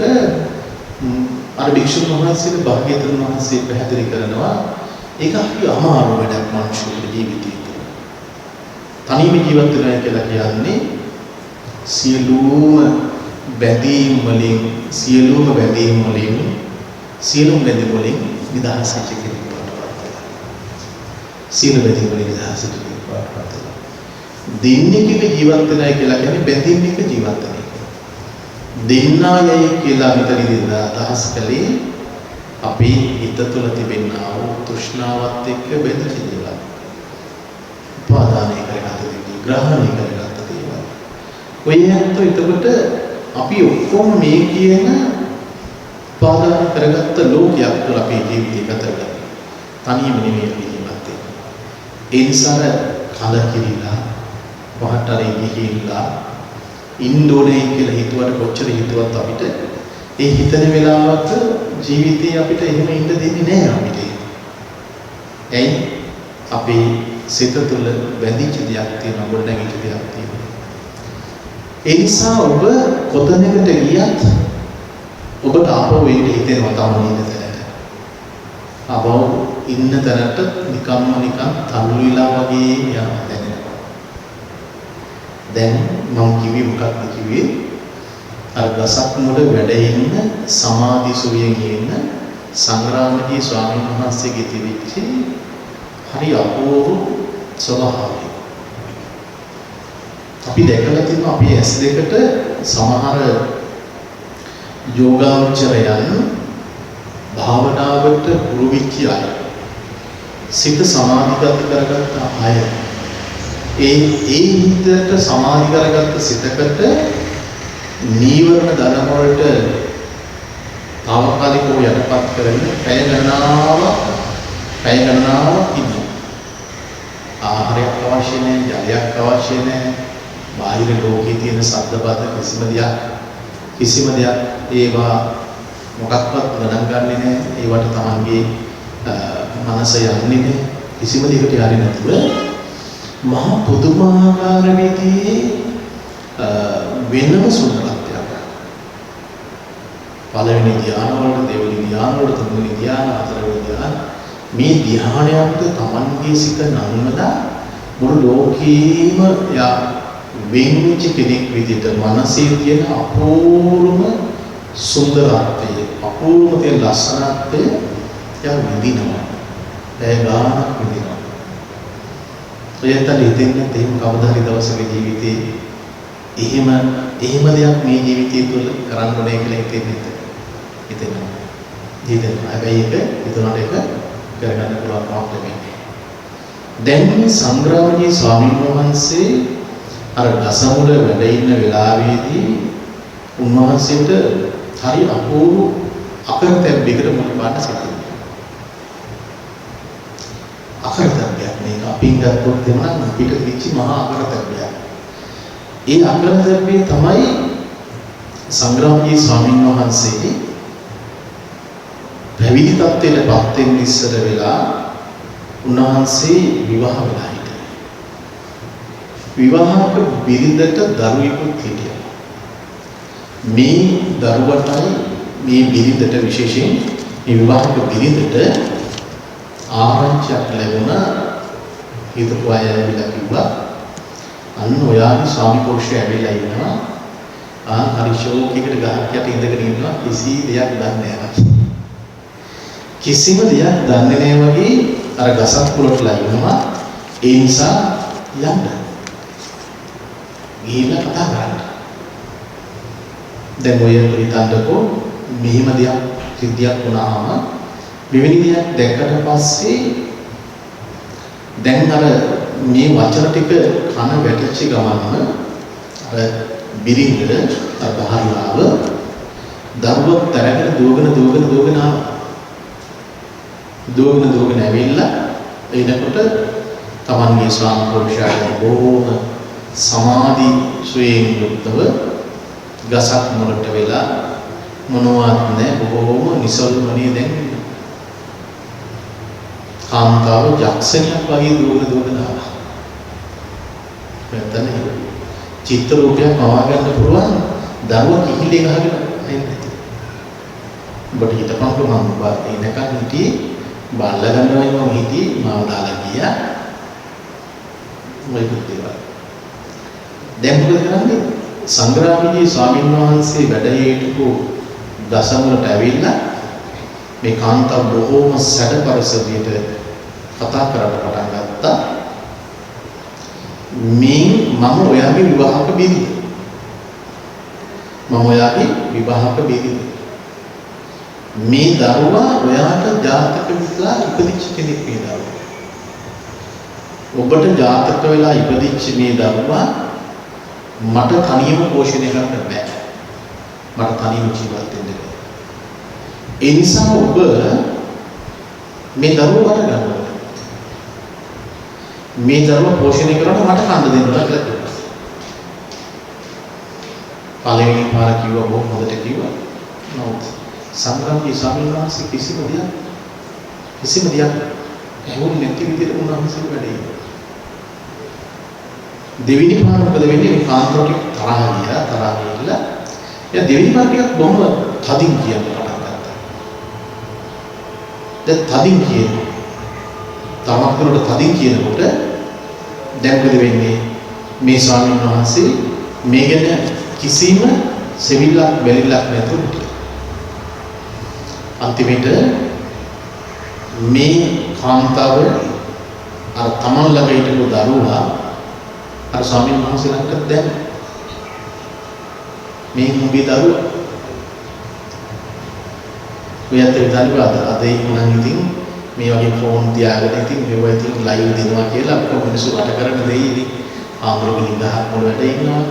අර භික්ෂුන් වහන්සේගේ භාග්‍යවතුන් වහන්සේ පැහැදිලි කරනවා ඒක හරි අමාරු වැඩක් මනුෂ්‍ය ජීවිතේ. තනියම ජීවත් වෙනවා කියලා කියන්නේ සියලුම බැඳීම් වලින් සියලුම බැඳීම් වලින් නිදහස් වෙච්ච කෙනෙක් වඩපත්. සියලු බැඳීම් වලින් නිදහස් වෙච්ච කෙනෙක් වඩපත්. දෙන්නෙක්ව ජීවත් වෙනවා කියලා කියන්නේ බැඳීම් එක ජීවත් වෙන එක. දෙන්නායයි කියලා මෙතනදී අදහස් කළේ අපි හිත තුළ තිබෙනා වූ තෘෂ්ණාවත් එක්ක බැඳිච්ච දේවල්. උපාදානය කරගත්ත දේවල්, ග්‍රහණය කරගත්ත දේවල්. ඔය ඇත්ත එතකොට අපි ඔක්කොම මේ කියන උපාදාන කරගත්ත ලෝකයක් තුළ අපේ ජීවිතය ගත කරලා තනියම නෙමෙයි අපි ජීවත් වෙන්නේ. ඒ නිසා කලකිරිලා පහටරේ ගිහිල්ලා ඉන්ඩෝනේ කියලා හිතුවට කොච්චර හිතුවත් අපිට ඒ හිතන වෙලාවක ජීවිතේ අපිට එහෙම ඉන්න දෙන්නේ නැහැ අපිට. එයි අපි සිත තුළ බැඳිච්ච දෙයක් තියෙනවා, ගොඩනැගිච්ච දෙයක් තියෙනවා. ඒ නිසා ඔබ කොතැනකට ගියත් ඔබට ආපහු වෙන්න හිතෙනවා තමයි ඉන්න තැනට. ආපහු ඉන්න තැනට නිකන් තල්ලු විලා වගේ යනවා දැනෙනවා. දැන් මම කිව්වේ මොකක්ද කිව්වේ? අර ගසක් මුල වැඩ ඉන්න සමාධි සුවයෙන් ඉන්න සංග්‍රාමදී ස්වාමීන් වහන්සේගේ තිබිච්ච හරි අපූර්ව ස්වභාවය. අපි දැකලා තියෙනවා අපි ඇස් දෙකට සමහර යෝගාචරයන් භාවනාවට පුරු වෙච්ච අය සිත සමාධිගත කරගත්ත අය ඒ හිතට සමාධි කරගත්ත සිතකට නීවරණ ධර්ම වලට තාවකාලිකව යටපත් කරගෙන පැය ගණනාවක් ඉන්නවා. ආහාරයක් අවශ්‍ය නැහැ, ජලයක් අවශ්‍ය නැහැ, බාහිර ලෝකයේ තියෙන ශබ්ද බද කිසිම දෙයක් ඒවා මොකක්වත් ගණන් ගන්නෙ නැහැ. ඒවට තමන්ගේ මනස යන්නේ නැහැ. කිසිම දෙයකට යන්නේ නැතුව මහා පුදුමාකාර විදිහේ වෙනම සුන්දරත්වයක්. පළවෙනි ධ්‍යාන වලට, දෙවෙනි ධ්‍යාන වලට, තුන්වෙනි ධ්‍යාන, හතරවෙනි ධ්‍යාන මේ ධ්‍යානයන්ට තමන්ගේ සිත නංවලා මුළු ලෝකෙම යා වෙන්වෙච්ච කෙනෙක් විදිහට මනසේ තියෙන අපූර්වම සුන්දරත්වය අපූර්ව තියෙන ලස්සනත්වය යා විඳිනවා. ඒ ගානක් විඳිනවා. එයත් හිතෙන්නේ තේම කවදා හරි දවසක ජීවිතේ එහෙම දෙයක් මේ ජීවිතය තුළ කරන්න ඕනේ කියලා හිතෙනවා. හැබැයි ඒක හිතනට ඒක කරගන්න පුළුවන් කමක් නැහැ. දැන් මේ සංග්‍රාමජී ස්වාමීන් වහන්සේ අර ගසමුල වැඩ ඉන්න වෙලාවේදී උන්වහන්සේට හරි අපූර්ව අකරතැබ්බයකට මුණ පාන්න සිද්ධ වෙනවා. අකරතැබ්බයක් මේක අපින් ගත්තොත් එනවා අපිට කිච්චි මහා අකරතැබ්බයක්. ඒ අකරතැබ්බේ තමයි සංග්‍රාමජී ස්වාමීන් වහන්සේ පැවිදි තත්ත්වයට පත් වෙන්න ඉස්සර වෙලා උන්වහන්සේ විවාහ වෙලා හිටියා. විවාහක බිරිඳට දරුවෙකුත් හිටියා. මේ දරුවටයි මේ බිරිඳට විශේෂයෙන් මේ විවාහක බිරිඳට ආරංචියක් ලැබුණා. හිතපු අය ඇවිල්ලා කිව්වා අන්න ඔයාගේ ස්වාමි පුරුෂය ඇවිල්ලා ඉන්නවා. හරි ෂෝකයකට ගහක් යට ඉඳගෙන ඉන්නවා කිසි දෙයක් දන්නේ නැහැ. කිසිම දෙයක් දන්නේ නැහැ වගේ අර ගසක් පුරටලා ඉන්නවා. ඒ නිසා යන්න. ගිහිල්ලා කතා කරන්න. දැන් ඔය හිතන්නකෝ මෙහිම දෙයක් සිද්ධියක් වුණාම මෙවැනි දෙයක් දැක්කට පස්සේ දැන් අර මේ වචන ටික කන වැටච්ච ගමන්ම අර බිරිඳ අර බහරියාව දරුවක් තරගෙන දුවගෙන ආවා. දුවගෙන ඇවිල්ලා එනකොට තමන්ගේ ස්වාමි පුරුෂයාට බොහෝම සමාධි සුවයෙන් යුක්තව ගසක් මුලට වෙලා මොනවත් නැහැ බොහෝම නිසල්මනේ දැන් කාන්තාව යක්ෂණියක් වගේ දුවගෙන ආවා. නැත්නම් චිත්‍ර රූපයක් පවා ගන්න පුළුවන් දරුවා කිහිලේ ගහගෙන එන්නේ. ඔබට හිතපන්කො මම එනකන් හිටියේ බල්ල ගන්නවයි මම හිටියේ මාව දාලා ගියා. මොකද දේවල්. දැන් මොකද කරන්නේ? සංග්‍රාමජී ස්වාමීන් වහන්සේ වැඩ හිටපු දසමුලට ඇවිල්ලා මේ කාන්තාව බොහෝම සැඩපරසදියට කතා කරන්න පටන් ගත්තා. මම ඔයාගේ විවාහක බිරිඳ. මේ දරුවා ඔයාට ජාතක විලා ඉපදිච්ච කෙනෙක් මේ දරුවා. ඔබට ජාතක වෙලා ඉපදිච්ච මේ දරුවා මට තනියම පෝෂණය කරන්න බෑ. මට තනියම ජීවත් වෙන්න බෑ. ඒ නිසා ඔබ මේ දරුවා වට ගන්න. මේ දරුවා පෝෂණය කරන්න මට කන්න දෙන්න කියලා කිව්වා. පළවෙනි පාර කිව්වා බොහොම හොඳට කිව්වා. නමුත් සංග්‍රාමජී ස්වාමීන් වහන්සේ කිසිම දෙයක් ඇහුන්නේ නැති විදිහට උන්වහන්සේ වැඩේ. දෙවෙනි පාර මොකද වෙන්නේ? මේ කාන්තාවට තරහ ගිහලා එයා දෙවෙනි පාර ටිකක් බොහොම තදින් කියන්න පටන් ගත්තා. දැන් තදින් කියනකොට දැන් මොකද වෙන්නේ? මේ ස්වාමීන් වහන්සේ මේ ගැන කිසිම සෙවිල්ලක් බැලිලක් නැතුව හිටියා. අන්තිමට මේ කාන්තාව අර තමන් ළඟ හිටපු දරුවා අර ස්වාමීන් වහන්සේ ළඟට දැන් මේ මුගේ දරුවා ඔයත් හිතන්නේ අද ඉන්නම් ඉතින් මේ වගේ ෆෝන් තියාගෙන ඉතින් මේවා ඉතින් ලයිව් දෙනවා කියලා අපිට මිනිස්සු වට කරන්න දෙයි ඉතින් ආම්රෝගින් ඉඳහක් මොන වැඩ ඉන්නවා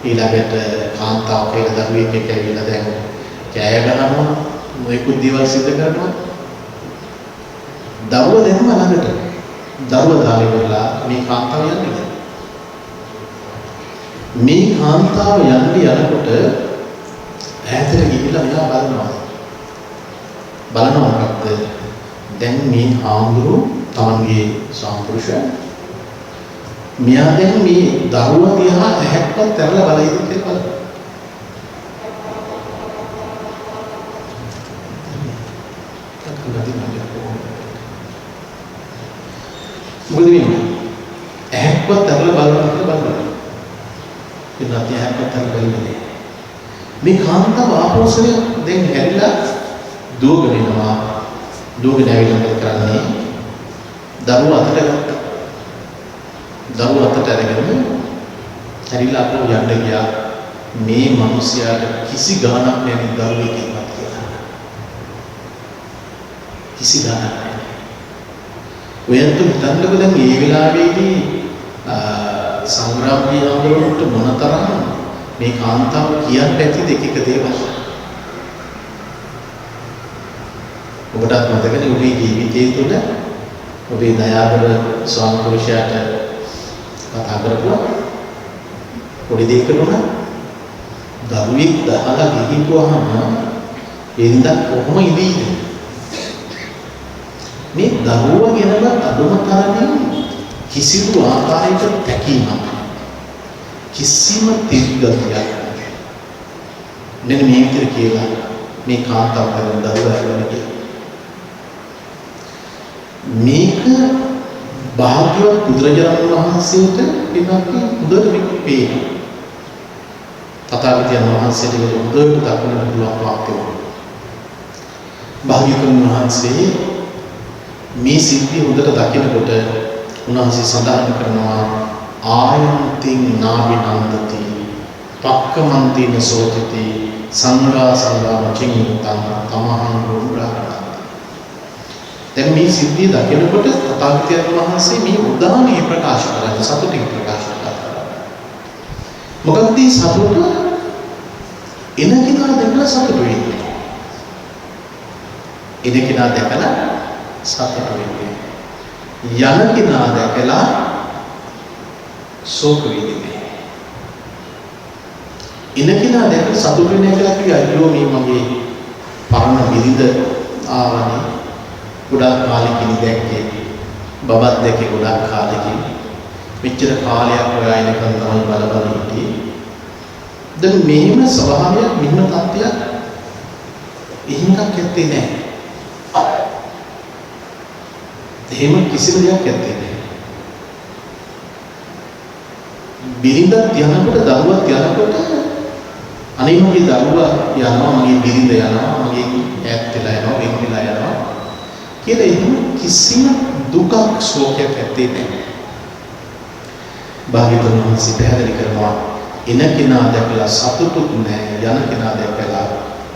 ඊළඟට කාන්තාව කියලා දරුවෙක් එක්ක ඇවිල්ලා දැන් කෑය ගහනවා මොකද දේවල් සිද්ධ කරනවා දරුවා දැම්ම ළඟට දරුවා දාලේ කරලා මේ කාන්තාව යන්නේ මේ කාන්තාව යන්නේ යනකොට ඈතට ගිහිල්ලා මෙයා බලනවා මොකක්ද දැන් මේ ආම්බුරු තමන්ගේ සාම්පුරුෂය මෙයා දැන් මේ දරුවා දිහා ඇහැක්වත් ඇරලා බලයිද කියලා බලනවා. මොකද වෙන්නේ? ඇහැක් ඇහැක්වත් අරලා බලනවා කියලා බලනවා. ඒ නැති ඇහැක්වත් අරලා බලන්නේ. මේ කාන්තාව ආපෝසය දැන් හැරිලා දුවගෙන යනවා. දුවගෙන ඇවිල්ලා මොකද කරන්නේ? දරුවා අතට ගත්තා. දරුවා අතට අරගෙන හැරිලා අපෝ යන්න ගියා. මේ මිනිස්යාට කිසි ගාණක් නැහැ දරුවෙක් ඉන්නත් කියලා. කිසි ගාණක් නැහැ. ඔයන්ට හිතන්නකෝ දැන් මේ වෙලාවේදී සංග්‍රාමී ආందోලනට මොනතරම් මේ කාන්තාව කියන්න ඇතිද එක එක දේවල්. ඔබටත් මතකනේ ඔබේ ජීවිතයේ තුල ඔබේ දයාබර ස්වාමි පුරුෂයාට කතා කරපුවා පොඩි දෙයක් කරනවා දරුවෙක් දහලා ගිහිපුවාම එන්ද කොහොම ඉදීද මේ දරුවා ගැනම අඳුම තරමින් කිසිදු ආකාරයකට තැකීමක් කිසිම තිරගතියක් මෙන්න මේ විතර කියලා මේ කාන්තාව කරන දරුවා ඇරගෙන මේක භාග්‍යවත් බුදුරජාණන් වහන්සේට පිනක් හොඳට මේක පේනවා. තථාගතයන් වහන්සේට හොඳට දක්වන්න පුළුවන් වාක්‍යය. භාග්‍යවතුන් වහන්සේ මේ සිද්ධිය හොඳට දකිනකොට උන්වහන්සේ සඳහන් කරනවා ආයන්තින් නාවිනන්දති පක්කමන්තින සෝතිති සංඝා සංඝාමචින්තං තමහං රෝගාරණ. දැන් මේ සිද්ධිය දකිනකොට තථාගතයන් වහන්සේ මේ උදාහරණය ප්‍රකාශ කරලා සතුටින් ප්‍රකාශ කරනවා. මොකද මේ සතුට එනකිනා දැකලා සතුට වෙන්නේ. එනකිනා දැකලා සතුට වෙන්නේ. යනකිනා දැකලා ශෝක වෙන්නේ. එනකිනා දැකලා සතුට වෙන්නේ කියලා කිව්වා අයියෝ මේ මගේ පරණ බිරිඳ ආවනේ. ගොඩාක් කාලෙකින් දැක්කේ බබත් දැක්කේ ගොඩාක් කාලෙකින් මෙච්චර කාලයක් ඔයා එනකන් තමයි බල හිටියේ. දැන් මෙහෙම ස්වභාවයක් මෙහෙම තත්ත්වයක් එහෙමක් ඇත්තේ නැහැ. එහෙම කිසිම දෙයක් ඇත්තේ නැහැ. බිරිඳ යනකොට දරුවත් යනකොට අනේ මගේ දරුවා යනවා මගේ බිරිඳ යනවා මගේ ඈත් වෙලා යනවා වෙන් වෙලා යනවා කියලා එහෙම කිසිම දුකක් ශෝකයක් ඇත්තේ නැහැ. භාග්‍යවතුන් වහන්සේ පැහැදිලි කරනවා එන කෙනා දැකලා සතුටුත් නැහැ යන කෙනා දැකලා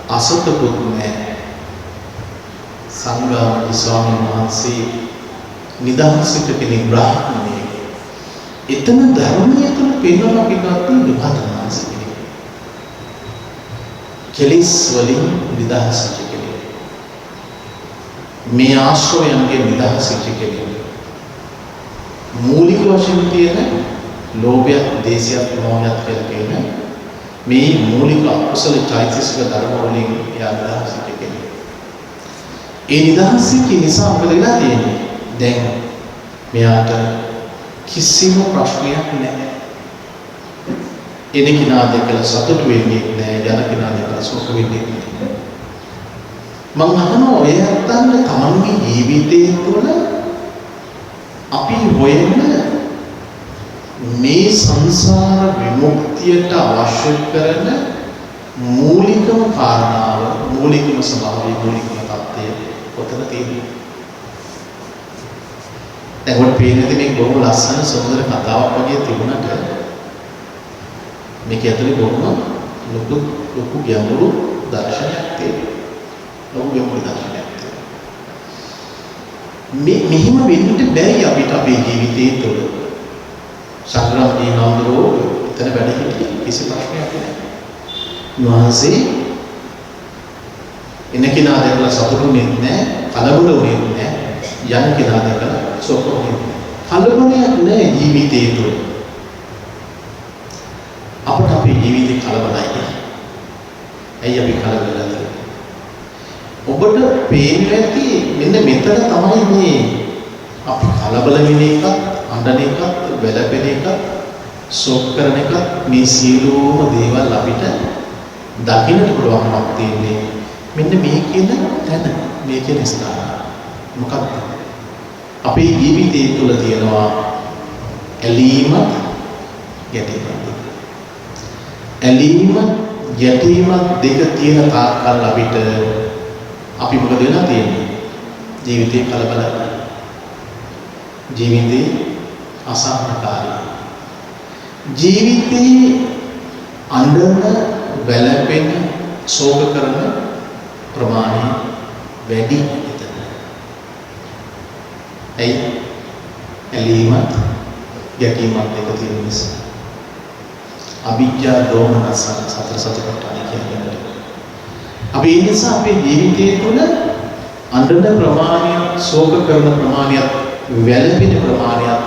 අසතුටුත් නැහැ. සංඝාමණී ස්වාමීන් වහන්සේ නිදහසට කෙනෙක් බ්‍රාහ්මණයෙක්. එතන ධර්මයේ තුල පෙන්වන පිටත් නිවහතනාස කෙනෙක්. කෙලිස් වලින් නිදහසට කෙනෙක්. මේ ආශ්‍රයයන්ගේ නිදහසට කෙනෙක්. මූලික වශයෙන් තියෙන ලෝභය, දේශය, මොහොත කියලා කියන මේ මූලික අකුසල චෛතසික ධර්ම වලින් යන්නහසිත කෙනෙක්. ඒ නිදහසික නිසා මොකද වෙලා තියෙන්නේ? දැන් මෙයාට කිසිම ප්‍රශ්නයක් නැහැ. එන කෙනා දැකලා සතුට වෙන්නේ නැහැ, යන කෙනා දැකලා සෝක වෙන්නේ නැහැ. මම අහනවා ඔය අත්තන්න තමන්ගේ ජීවිතයේ තුළ අපි හොයන මේ සංසාර විමුක්තියට අවශ්‍ය කරන මූලිකම කාරණාව, මූලිකම ස්වභාවය, මූලිකම தත්ත්වය කොතන තියෙන්නේ? දැන් ඔය පේන්නේ මේ බොහොම ලස්සන සුන්දර කතාවක් වගේ තිබුණාට මේක ඇතුලේ බොහොම ලොකු ගැඹුරු දර්ශනයක් තියෙනවා. ලොකු ගැඹුරු දර්ශනයක් තියෙනවා. මෙහිම වෙන්න බැරි අපිට අපේ ජීවිතයේ තුළ සංග්‍රාම දීනවදෝ එතන වැඩ හිටියේ කිසි ප්‍රශ්නයක් නැහැ. උන්වහන්සේ එන කෙනා දැකලා සතුටුුනේ නැහැ, කලබලුනේ නැහැ, යන කෙනා දැකලා සෝකුනේ නැහැ. කලබලයක් නැහැ ජීවිතයේ තුළ. අපට අපේ ජීවිතේ කලබලයි. ඇයි අපි කලබල වෙන්නේ? ඔබට පේන්නේ නැති මෙන්න මෙතන තමයි මේ අපි කලබල වෙන එකත්, අඬන එකත්, වැළපෙන එකත්, ශෝක කරන එකත් මේ සියලුම දේවල් අපිට දකින්නට පුළුවන්කමක් තියෙන්නේ. මෙන්න මේ කියන තැන, මේ කියන ස්ථාන. මොකක්ද? අපේ ජීවිතය තුළ තියෙනවා ඇලීම ගැටීම. ඇලීම ගැටීම දෙක තියෙන තාක්කල් අපිට අපි මොකද වෙලා තියෙන්නේ? ජීවිතේ කලබලයි. ජීවිතේ අසහනකාරී. ජීවිතේ අඬන, වැළපෙන, ශෝක කරන ප්‍රමාණය වැඩි විතර. ඇයි? ඇලීමත් ගැටීමත් දෙක තියෙන නිසා. අවිජ්ජා දෝමනස සතර සතිපට්ඨාන කියන්නේ. අපි ඒ නිසා අපේ ජීවිතයේ තුළ අඬන ප්‍රමාණයක්, ශෝක කරන ප්‍රමාණයක්, වැළපෙන ප්‍රමාණයක්,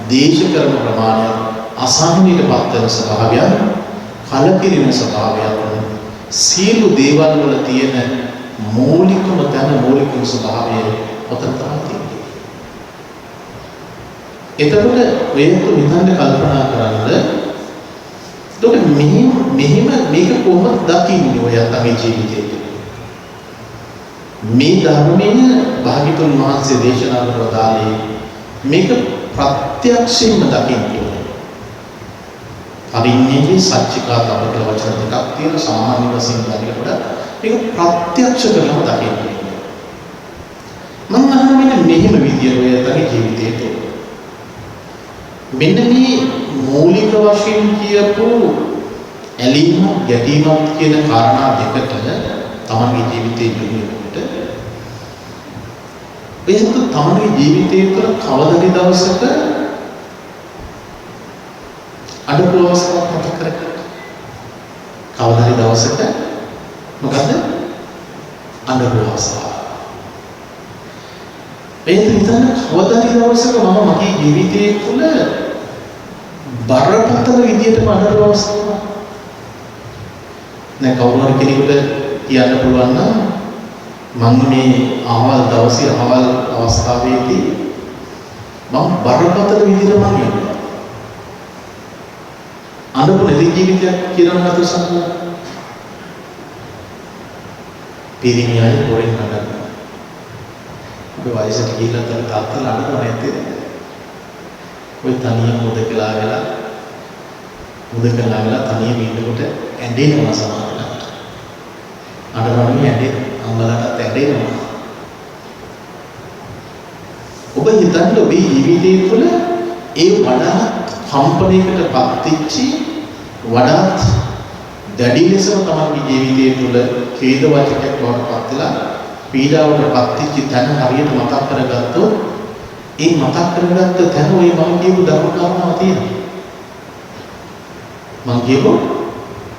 දේශ කරන ප්‍රමාණයක්, අසහනයටපත් වෙන ස්වභාවයක්, කලකිරීම ස්වභාවයක්, සියලු දේවල් වල තියෙන මූලිකම තැන, මූලිකම ස්වභාවය ඔතන තමයි තියෙන්නේ. එතකොට වේතු විතන්න කල්පනා කරන්න. එතකොට මෙහිම මේක කොහොමද දකින්නේ ඔය තමයි ජීවිතේ? මේ ධර්මයේ භාග්‍යතුන් වහන්සේ දේශනා කරන දාලේ මේක ප්‍රත්‍යක්ෂයෙන්ම දකින්න ඕනේ. පරිඤ්ඤේ සච්චිකා තවක වචන දෙකක් තියෙන සාමාන්‍ය වශයෙන් දකිනකොට මේක ප්‍රත්‍යක්ෂ කරලම දකින්න ඕනේ. මම අහන්නේ මෙහෙම විදියට ඔය තමයි ජීවිතේ තුළ. මෙන්න මේ මූලික වශයෙන් කියපු ඇලීම ගැටීම කියන කාරණා දෙකට තමන්ගේ ජීවිතේ යොමුනකොට ඒක තමන්ගේ ජීවිතේ තුළ කවදාද දවසක අඩපු අවස්ථාවක් මතක කරගන්න. කවදාද දවසක මොකද්ද? අඩපු අවස්ථාව. ඒක හිතන්න කවදාද දවසක මම මගේ ජීවිතේ තුළ බරපතල විදියට අඩපු අවස්ථාවක්. දැන් කවුරු හරි කෙනෙකුට කියන්න පුළුවන් නම් මම මේ ආවල් දවසේ ආවල් අවස්ථාවේදී මම බරපතල විදියට මම යනවා. අඳපු නැති ජීවිතයක් කියලා නේද සම්පූර්ණ. පිරිමියයි පොරෙන් නඩන. ඔබ වයසට ගිහිල්ලා තව තාත්තලා අඬනවා නැත්තේ? ඔය තනියම මුදකලා වෙලා තනියම ඉන්නකොට ඇඬෙනවා සමහරවිට. අඬනවනේ ඇඬෙන අම්මලාටත් ඇඬෙනවා. ඔබ හිතන්න ඔබේ ජීවිතය තුළ ඒ වඩාත් කම්පණයකට පත්වෙච්චි වඩාත් දැඩි ලෙසම තමන්ගේ ජීවිතය තුළ ඛේද වාචකයක් බවට පත් වෙලා පීඩාවට පත්වෙච්ච තැන හරියට මතක් කරගත්තොත් ඒ මතක් කරගත්ත තැන ඔය මම කියපු ධර්ම කාරණාව තියෙනවා. මම කියපු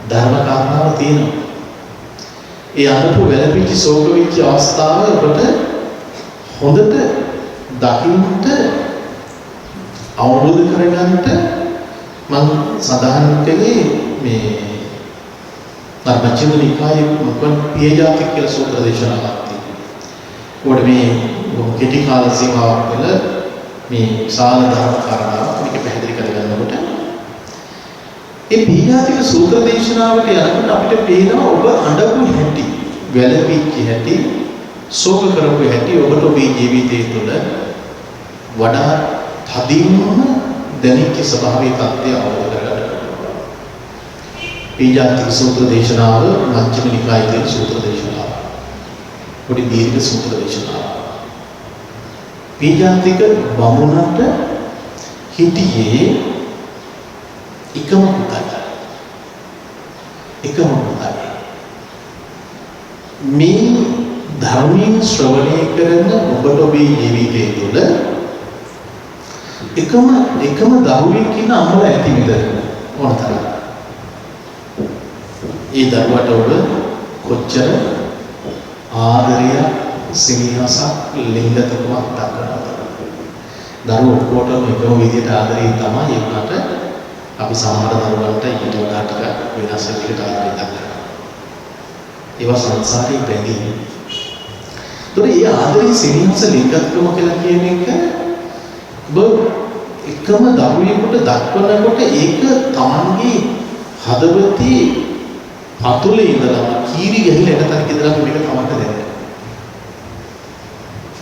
ධර්ම කාරණාව තියෙනවා. ඒ අනුපු වැළපිච්ච ශෝක වෙච්ච අවස්ථාව ඔබට හොඳට දකින්නට අවබෝධ කරගන්නට මම සඳහන් කළේ මේ මජ්ක්‍ධිම නිකායේ මොකක්ද පියජාති කියලා සූත්‍ර දේශනාවක් තියෙනවා. උඩ මේ කෙටි කාල සීමාවක් වල මේ සාල ධර්ම කාරණාවක් මේක පැහැදිලි කරගන්නකොට ඒ පියජාතික සූත්‍ර දේශනාවට යනකොට අපිට පේනවා ඔබ අඬපු හැටි, වැළපිච්ච හැටි, ශෝක කරපු හැටි ඔබට ඔබේ ජීවිතය තුළ වඩා තදින්ම දැනෙච්ච ස්වභාවයේ තත්ත්වය අවබෝධ කරගන්න. පියජාතික සූත්‍ර දේශනාව මජ්ක්‍ධිම නිකායේ තියෙන සූත්‍ර දේශනාව. පොඩි දීර්ඝ සූත්‍ර දේශනාව. පියජාතික බමුණට හිටියේ එකම පුතයි. මේ ධර්මයෙන් ශ්‍රවණය කරන ඔබට ඔබේ ජීවිතය තුළ එකම දරුවෙක් ඉන්න අම්මලා ඇති විතරයි ඕන තරම්. ඒ දරුවට ඔබ කොච්චර ආදරය, සිනහසක්, ලිංගිකකමක් දක්වනවද? දරුවෝ ඔක්කොටම එකම විදිහට ආදරේ තමයි ඒකට අපි සමහර දරුවන්ට ඊට වඩා ටික වෙනස් විදිහට ආදරේ දක්වනවා. ඒවා සංසාරේ බැඳී. ඒතකොට මේ ආදරේ, සිනහස, ලිංගිකකම කියලා කියන එක එකම දරුවෙකුට දක්වනකොට ඒක තමන්ගේ හදවතේ පතුලේ ඉඳලා කීරි ගහලා එනතනක ඉඳලා මේක තමන්ට දැනෙනවා.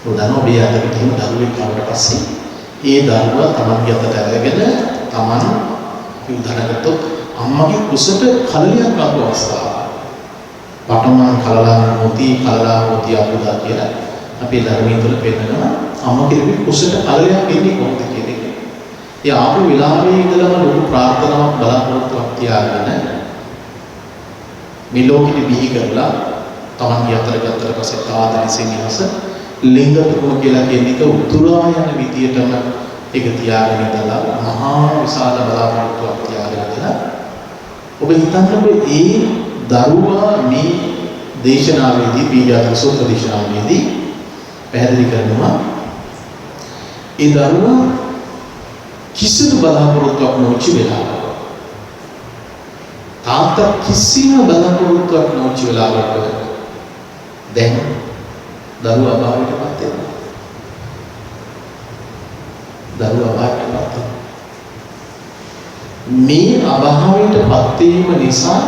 උදාහරණ ඔබේ අතට තියෙන දරුවෙක් ආවට පස්සේ ඒ දරුවා තමන්ගේ අතට අරගෙන තමන් උදාහරණයක් අම්මගේ කුසට කලලියක් ආපු අවස්ථාව. පටමන් කලලා මොති අපුදා කියලා අපේ ධර්මයේ තුල පෙන්නනවා අම්ම කෙනෙකුගේ කුසට කලලියක් එන්නේ කොහොමද කියන එක. ඒ ආපු වෙලාවේ ඉඳලම ලොකු ප්‍රාර්ථනාවක් බලාපොරොත්තුවක් තියාගෙන මේ ලෝකෙට බිහි කරලා තමන්ගේ අතට ගත්තට පස්සේ ආදරේ සෙනෙහස ලිංගතුම කියලා කියන එක උතුරා යන විදියටම ඒක තියාගෙන ඉඳලා මහා විශාල බලාපොරොත්තුවක් තියාගෙන ඉඳලා ඔබ හිතන්නකො ඒ දරුවා මේ දේශනාවේදී බීජාත්මක සූත්‍ර දේශනාවේදී පැහැදිලි කරනවා ඒ දරුවා කිසිදු බලාපොරොත්තුවක් නොචි වෙලාවක තාත්තා කිසිම බලාපොරොත්තුවක් නොචි වෙලාවක දැන් දරුවා අභාවයටපත් වෙනවා. දරුවා අභාවයටපත් වෙනවා. මේ අභාවයටපත් වීම නිසා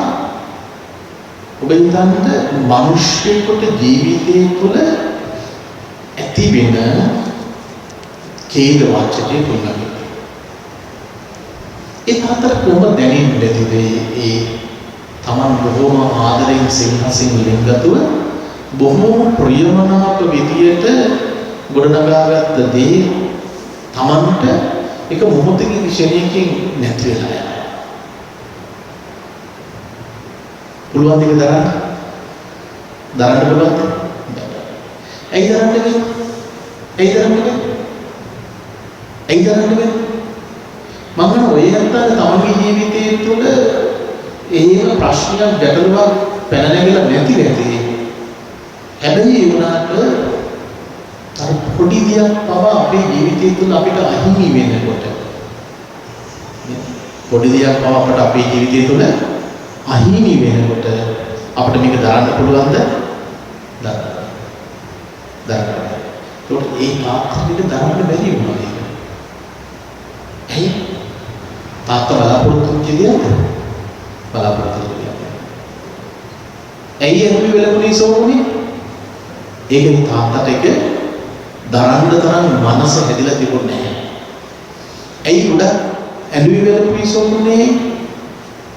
ඔබ හිතන්න මිනිස්සෙකුට ජීවිතය තුළ ඇති වෙන කේද වාචකයේ පුණ්‍යයි. ඒ තාත්තට කොහොමද දැනෙන්නේ නැතිද ඒ තමන් බොහෝම ආදරයෙන් සිංහසින් ලිංගතුව බොහෝම ප්‍රියමනාප විදියට ගොඩනගාගත්ත දේ තමන්ට එක මොහොතකින් ක්ෂණයකින් නැති වෙලා යනවා. පුළුවන් දෙක දරන්න පුළුවන්ද? ඇයි දරන්න බැහැ? මම ඔය හිතන තමන්ගේ ජීවිතය තුළ එහෙම ප්‍රශ්නයක් ගැටලුවක් පැන නැගිලා නැති. හැබැයි ඒ වුණාට අර පොඩි දෙයක් පවා අපේ ජීවිතය තුළ අපිට අහිමි වෙනකොට අපිට මේක දරන්න පුළුවන්ද? දරන්න. ඒකට ඒ තාත්තට දරන්න බැරි වුණා ඒක. ඇයි? තාත්තා බලාපොරොත්තු වෙන්නේ ඇයි එන්නේ වෙලකුණේ සෝමුනේ? ඒකේ තාත්තට එක දරන්න තරම් මනස හැදිලා තිබුණේ නැහැ. ඇයි උඩ ඇඬුවේ වෙලකුණේ සෝමුනේ?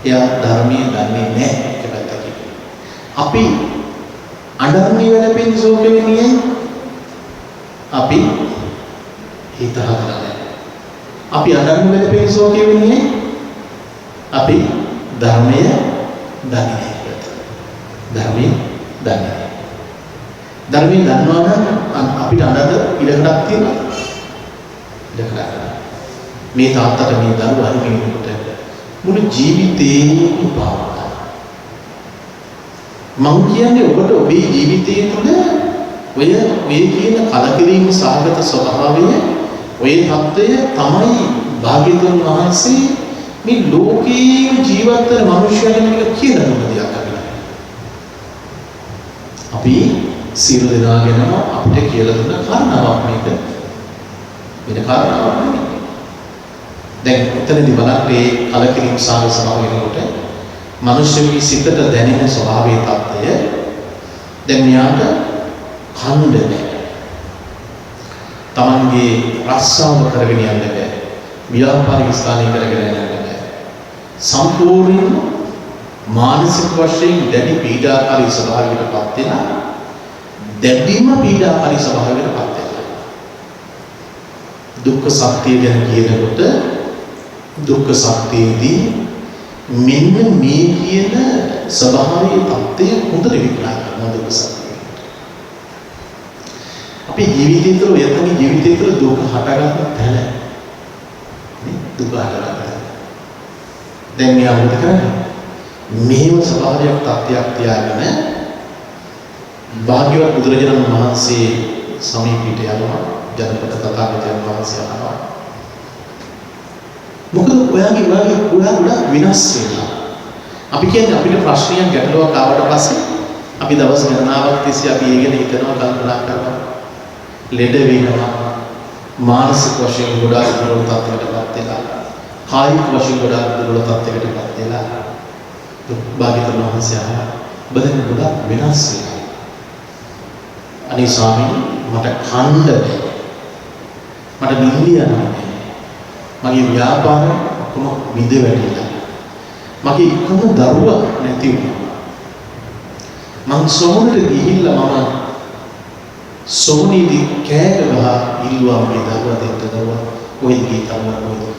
එයා ධර්මයේ දන්නේ නැහැ එක පැත්තකින්. අපි අඬන්නේ වෙලපෙන් සෝක වෙන්නේ අපි හිත හදලා නැහැ. අපි අඬන්නේ වෙලපෙන් සෝක වෙන්නේ අපි ධර්මයේ දන්නේ නැහැ. ධර්මයෙන් දන්නවා නම් අපිට අඬන්න ඉඩකඩක් තියෙනවා. මේ තාත්තට මේ දරුවා අහිමිනකොට මුළු ජීවිතේම පාවා. මං කියන්නේ ඔබට ඔබේ ජීවිතයේ තුළ ඔය කියන කලකිරීම සහගත ස්වභාවය ඔය தত্ত্বය තමයි භාග්‍යවතුන් වහන්සේ මේ ලෝකේ ජීවත් වෙන මිනිස්යාට මේක කියන දෙයක් අපි සියලු දෙනාගෙන අපිට කියලා දුන්න කාරණාවක් මේක. වෙන කාරණාවක් නෙමෙයි. දැන් උතනදී බලන්න මේ කලකිරීම සාගත ස්වභාවය වෙනකොට මිනිස්සුගේ සිතට දැනෙන ස්වභාවයේ தত্ত্বය දැන් මෙයාට කණ්ඩ නැහැ. තමන්ගේ රස්සාව කරගෙන යන්න බැහැ. ව්‍යාපාරික ස්ථානයක කරගෙන යන්න බැහැ. සම්පූර්ණ මානසික වශයෙන් දැඩි පීඩාකාරී ස්වභාවයකටපත් වෙනවා. දැඩිම පීඩාකාරී ස්වභාවයකටපත් වෙනවා. දුක්ඛ සත්‍ය ගැන කියනකොට දුක්ඛ සත්‍යයේදී මෙන්න මේ කියන ස්වභාවයේ தත්ත්වය හොඳට විග්‍රහ කරනවා දුක්ඛ සත්‍ය. අපේ ජීවිතය තුළ යතනි ජීවිතය තුළ දුක හටගන්න තැන දුක හටගන්න. දැන් මේ අමුත කරන්නේ මෙහෙම ස්වභාවයක් තත්ත්වයක් තියාගෙන භාග්‍යවත් බුදුරජාණන් වහන්සේ සමීපයට යනවා. ජනපද තථාගතයන් වහන්සේ අහනවා මොකද ඔයාගේ ගොඩක් වෙනස් වෙනවා. අපි කියන්නේ අපිට ප්‍රශ්නයක් ගැටලුවක් ආවට පස්සේ අපි දවස් ගණනාවක් තිස්සේ අපි ඒ ගැන හිතනවා කල්පනා කරනවා. ලෙඩ වෙනවා. මානසික වශයෙන් ගොඩාක් දුර්වල තත්ත්වයකටපත් වෙලා කායික වශයෙන් ගොඩාක් දුර්වල තත්ත්වයකටපත් වෙලා භාග්‍යවතුන් වහන්සේ අහනවා බදෙන් ගොඩක් වෙනස් වෙනවා. අනේ ස්වාමීනි මට කන්න බැහැ. මට නිින්දියක් නැහැ. මගේ ව්‍යාපාර ඔක්කොම විඳ වැටිලා. මගේ එකම දරුවා නැති වුණා. මං සොහොනට ගිහිල්ලා මම සොහොනේදී කෑ ගහලා ඉල්ලුවා මේ දරුවා දෙන්න දරුවා ඔය ගීතම ඔය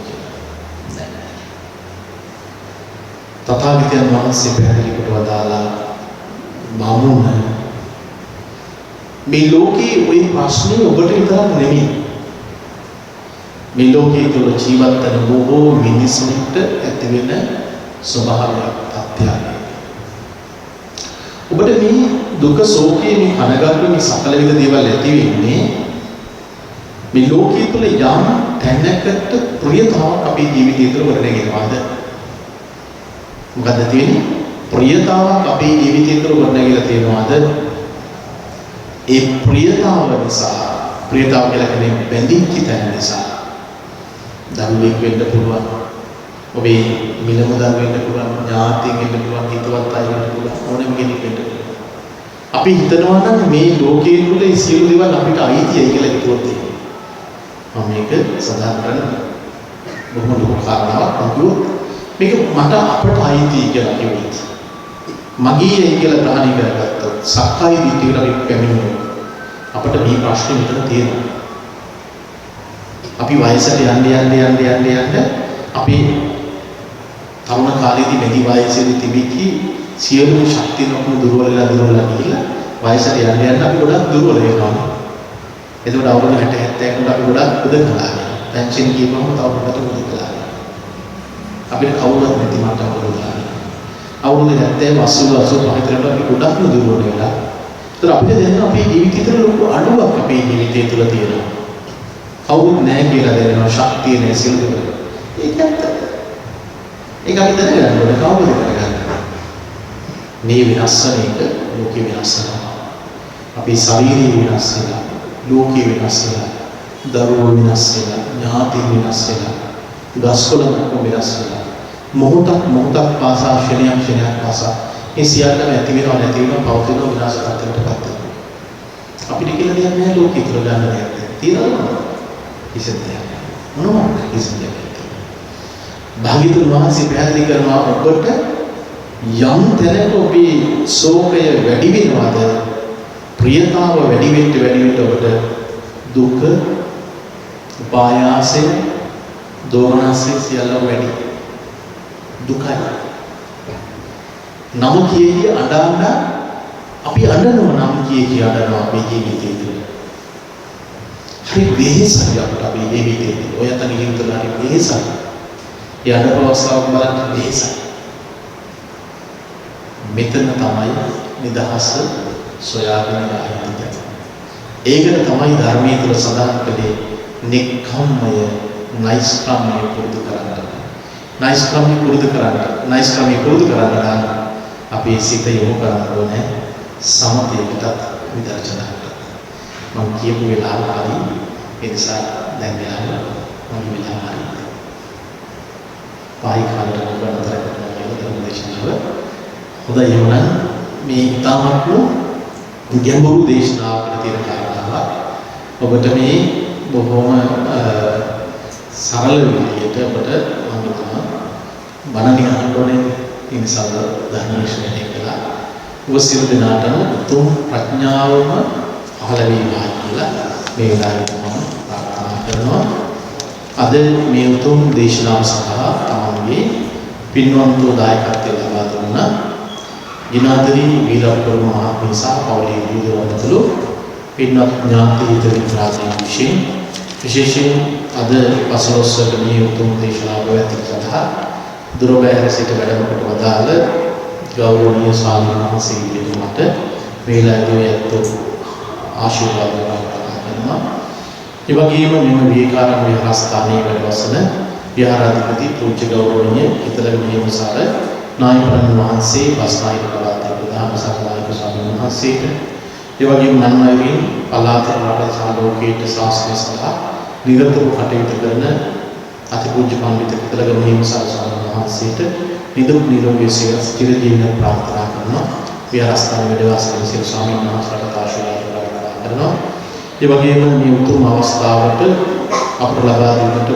තථාගතයන් වහන්සේ පැහැදිලි කොට වදාලා බමුණ මේ ලෝකේ ওই ප්‍රශ්නේ ඔබට විතරක් නෙමෙයි මේ ලෝකයේ තුල ජීවත් වෙන බොහෝ මිනිසුන්ට ඇති වෙන ස්වභාවයක් තත්ත්වයක්. ඔබට මේ දුක ශෝකයේ මේ කනගාටු මේ සකල විද දේවල් ඇති වෙන්නේ මේ ලෝකයේ තුල යම් තැනකට ප්‍රියතාවක් අපේ ජීවිතය තුළ ගොඩනගෙනවාද? මොකද තියෙන්නේ? ප්‍රියතාවක් අපේ ජීවිතය තුළ ගොඩනගලා තියෙනවාද? ඒ ප්‍රියතාව නිසා ප්‍රියතාව කියලා කියන්නේ බැඳිච්ච තැන නිසා දරුවෙක් වෙන්න පුළුවන්. ඔබේ මිල මුදල් වෙන්න පුළුවන්, ඥාතියෙක් වෙන්න පුළුවන්, හිතවත් අය වෙන්න පුළුවන්, ඕනෑම කෙනෙක් වෙන්න පුළුවන්. අපි හිතනවා නම් මේ ලෝකයේ තුල සියලු දේවල් අපිට අයිතියි කියලා හිතුවොත් මම මේක සඳහන් කරන්න බොහොම ලොකු කාරණාවක් වගේ මේක මට අපට අයිතියි කියලා කිව්වොත් මගේයි කියලා ග්‍රහණය කරගත්තොත් සක්කාය දිට්ඨියට අපි පැමිණෙනවා. අපිට මේ ප්‍රශ්නේ විතර තියෙනවා. අපි වයසට යන්න අපි තරුණ කාලේදී වැඩි වයසේදී තිබිච්චි සියලුම ශක්තිය නොකුණු දුර්වලලා ගිහිල්ලා වයසට යන්න අපි ගොඩක් දුර්වල වෙනවා. එතකොට අවුරුදු 60 70කට අපි ගොඩක් උදකලා. පෙන්ෂන් ගියපම තව පොඩකට උදකලා. අපිට කවුරුත් නැති මට අවුරුදු 70 85 විතරට අපි ගොඩක් දුර්වල වෙලා. ඒතර අපිට දැනෙන අපේ ජීවිතය තුළ ලොකු අඩුවක් අපේ ජීවිතය තුළ තියෙනවා. කවුරුත් නැහැ කියලා දැනෙනවා, ශක්තිය නැහැ සියලු දේවල්. ඒක ඇත්ත. ඒක අපි දැනගන්න ඕනේ කවුරුද කරගන්න. මේ වෙනස් වෙන එක ලෝකේ වෙනස් වෙනවා. අපේ ශරීරය වෙනස් වෙනවා, ලෝකේ වෙනස් වෙනවා, දරුවෝ වෙනස් වෙනවා, ඥාති වෙනස් වෙනවා, ගස්කොළන් වෙනස් වෙනවා. මොහොතක් පාසා ක්ෂණයක් පාසා මේ සියල්ලම ඇති වෙනව නැති වෙනව පවතින විනාශ තත්ත්වයකටපත් වෙනවා. අපිට කියලා දෙයක් නැහැ ලෝකේ තුල ගන්න දෙයක්. තියනවා. කිසිම දෙයක් මොනවද කිසිම දෙයක්. භාග්‍යතුන් වහන්සේ පැහැදිලි කරනවා ඔබට යම් තැනක ඔබේ ශෝකය වැඩි වෙනවද ප්‍රියතාව වැඩි වෙන්න ඔබට දුක උපායාසය දෝමනසය සියල්ලම වැඩි දුකයි. නම කියේ අඬන අපි අඬනවා නම් කියේ අඬනවා අපේ ජීවිතේ තුළ. හරි වෙහසක් අපට අපේ ජීවිතේ තුළ. ඔය තන ජීවිතවල හරි වෙහසක්. ඒ අඬවස්තාවක් බලන්න වෙහසක්. මෙතන තමයි නිදහස සොයාගෙන ආයෙත්. ඒකට තමයි ධර්මයේ තුල සඳහන් කළේ නික්ඛම්මය නෛෂ්ක්‍රම්‍ය පුරුදු කරන්න. නෛෂ්ක්‍රම්‍ය පුරුදු කරන්න අපේ සිත යොමු කරන්න ඕනේ සමතේකට විදර්ශනාවට. මම කියපු වෙලාව හරි ඒ නිසා දැන් වෙලාව මම වෙලාව හරි. පායි කාලට කරනතර කරන දේශනාව හොඳයි එහෙනම් මේ තාමත්ම ගැඹුරු දේශනාවකට තියෙන කාරණාවක් ඔබට මේ බොහොම සරල විදිහට ඔබට මම හිතනවා බණණි අහන්න ඕනේ ඒ නිසා ධර්මයේ කළා. ඔබ සියලු දෙනාටම උතුම් ප්‍රඥාවම පහළ වේවා කියලා මේ වෙලාවේ මම ප්‍රාර්ථනා කරනවා. අද මේ උතුම් දේශනාව සඳහා තමන්ගේ පින්වන්ත දායකත්වය ලබා දුන්න ජිනාතරී වීරපුර මහත්මිය සහ පවුලේ විදුවන්තුළු පින්වත් ඥාති හිත විද්‍රාජන විශේෂයෙන් අද පසළොස්වක මේ උතුම් දේශනාව පැවැත්වීම සඳහා දුර බැහැර සිට වැඩම කොට වදාළ ගෞරවනීය ස්වාමීන් වහන්සේ විදිහට වේලාවේ යැත්තු ආශිර්වාද කරනවා. ඒ වගේම මෙම විහාරාම විහාරස්ථානයේ වැඩවසන විහාරාධිපති පූජ්‍ය ගෞරවනීය හිතලග නියමසාර නායකයන් වහන්සේ බස්නායක පළාතේ ප්‍රධාන සභානායක ස්වාමීන් වහන්සේට ඒ වගේම නන්වයින් පළාත රට සාලෝකීට ශාස්ත්‍රීය සභා නිරතුරු කටයුතු කරන අතිපූජ්‍ය පඬිතුක හිතලග නියමසාර ස්වාමීන් වහන්සේට නිදුක් නිරෝගී සුවය චිරජීවනයේ ප්‍රාර්ථනා කරනවා. විහාරස්ථාන වැඩවාසන සියලු ස්වාමීන් වහන්සේලාට ආශිර්වාද කරනවා. ඒ වගේම මේ උතුම් අවස්ථාවට අපට ලබා දීමට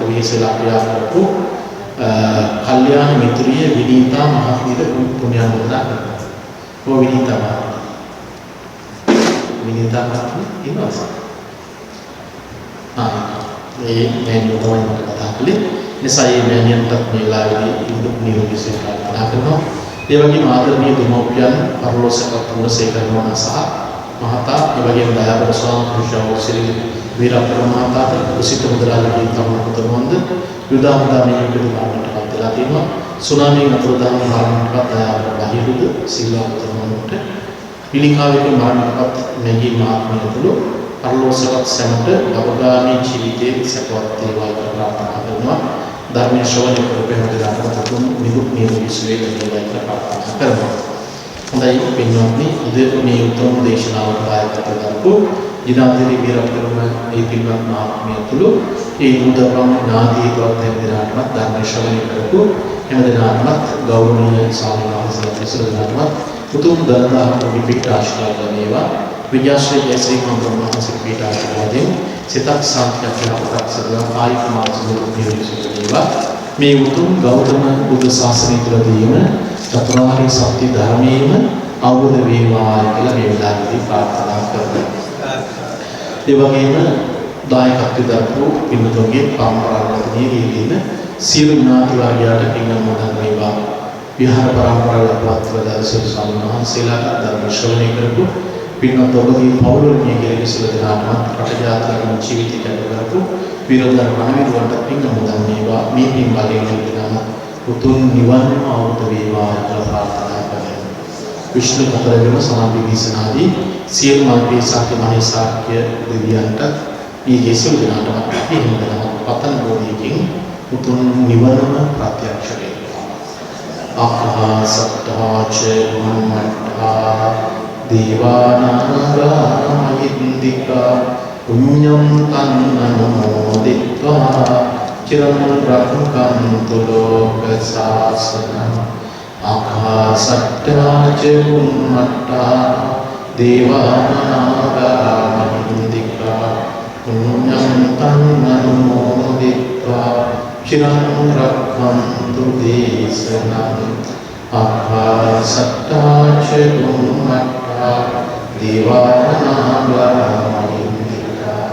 විශේෂලා ක්‍රියා කරපු කල්යාණ මිත්‍රිය විනීතා මහත්මියට පුණ්‍යානුමෝදනා කරනවා. ඔය විනීතා මහත්මිය ඉන්නවද? මේ මෑණියෝ තමයි මට කතා කළේ. නිසා මේ මෑණියන්ටත් මේ වෙලාවේදී ඉන්දුක් නිරෝගී සුවය ප්‍රාර්ථනා කරනවා. ඒ වගේම ආදරණීය දෙමව්පියන් පරලෝසක පුරසේකර නෝනා සහ මහතා, ඒ වගේම දයාබර ස්වාමීන් වහන්සේ ශ්‍රී වීරප්‍රම මහතාට කුසිත මුදලාලගේ තරුණ පුතණුවන්ද යුදාමුදා මේ පිළිබඳවට පත්ලා තියෙනවා. සුනාමී නතරදාම මරණයටපත් දයාබර බහිරුද සිල්වා පුතණුවන්ට පිළිකාවක මරණයටපත් නැගී මහත්මියතුළු පරලෝසවත් සැමට අවගාමී ජීවිතයේ සපවත් වේවා කියලා ප්‍රාර්ථනා කරනවා. ධර්මයේ ශ්‍රවණය කරපු හැමදාම තුන් නිදුක් නිරෝගී සුවය ලැබේවා කියලා ප්‍රාර්ථනා කරනවා. හොඳයි පින්වත්නි, අද මේ උතුම් දේශනාවට ආයතන කරපු ජිනාතිරි වීරප්‍රම මේ පින්වත් මහත්මියතුළු ඒ උදව්වම නාදීකවත් හැමදාමත් ධර්ම ශ්‍රවණය කරපු හැමදාමත් ගෞරවනීය ස්වාමීන් වහන්සේලා සියලුමත් උතුම් දරදා පිට ආශිර්වාද වේවා. විද්‍යාශ්‍රී ජයශ්‍රී මහත්මයා පිට ආශිර්වාදයෙන් සිතක් සාන්තියක් ලබා සදා ආයුෂ මාර්ගයේ නිරෝධීව මේ උතුම් ගෞතම බුදු සාසනය තුළදීම චතුරාර්ය සත්‍ය ධර්මයේම අවබෝධ වේවා කියලා මේ වෙලාවේදී ප්‍රාර්ථනා කරනවා. ඒ වගේම දායකත්ව දරපු පින්තුන්ගේ පරම්පරාවකදී යෙදෙන සියලු ඥාති වර්ගයාට පින් අනුමෝදන් වේවා. විහාර පරම්පරාව ලබාත්වලා සියලු ස්වාමීන් වහන්සේලාට ධර්ම ශ්‍රවණය කරපු පින්වත් ඔබගේ පෞරුණිය කියලා සිලදනාමත් රටජාතකම ජීවිතය ගත කරපු විරෝධන මනවිරුවන්ට පින් අනුමෝදන් වේවා. මේ පින් බලයෙන් ලැබෙන උතුම් නිවන්ම අවබෝධ වේවා කියලා ප්‍රාර්ථනා කරනවා. විශ්ණු කතරගම සමාධි දේශනාදී සියලු මාර්ගයේ සාක්‍ය මහේසාක්‍ය දෙවියන්ට මේ සියලු දෙනාටම පින්දනා පතන බෝධියකින් උතුම් නිවනම ප්‍රත්‍යක්ෂ වේවා. ආකාසත්තාච බුම්මත්තා දේවානාගා මහින්దికා පුඤ්ඤං තන්නමෝදිत्वा චිරං රක්ඛන්තු ලෝක සාසනං. ආකාසත්තා ච බුම්මත්තා දේවානාගා මහින්దికා පුඤ්ඤං තන්නමෝදිत्वा චිරං රක්ඛන්තු දේශනං. ආකාසත්තා ච බුම්මත්තා දේවානාගා මහින්దికා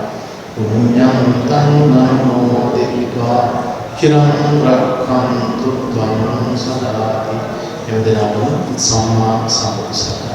පුඤ්ඤං තන්නමෝදිत्वा චිරං රක්ඛන්තු ත්වං සදාති. එවදනාම සම්මා සම්බුද්දස්ස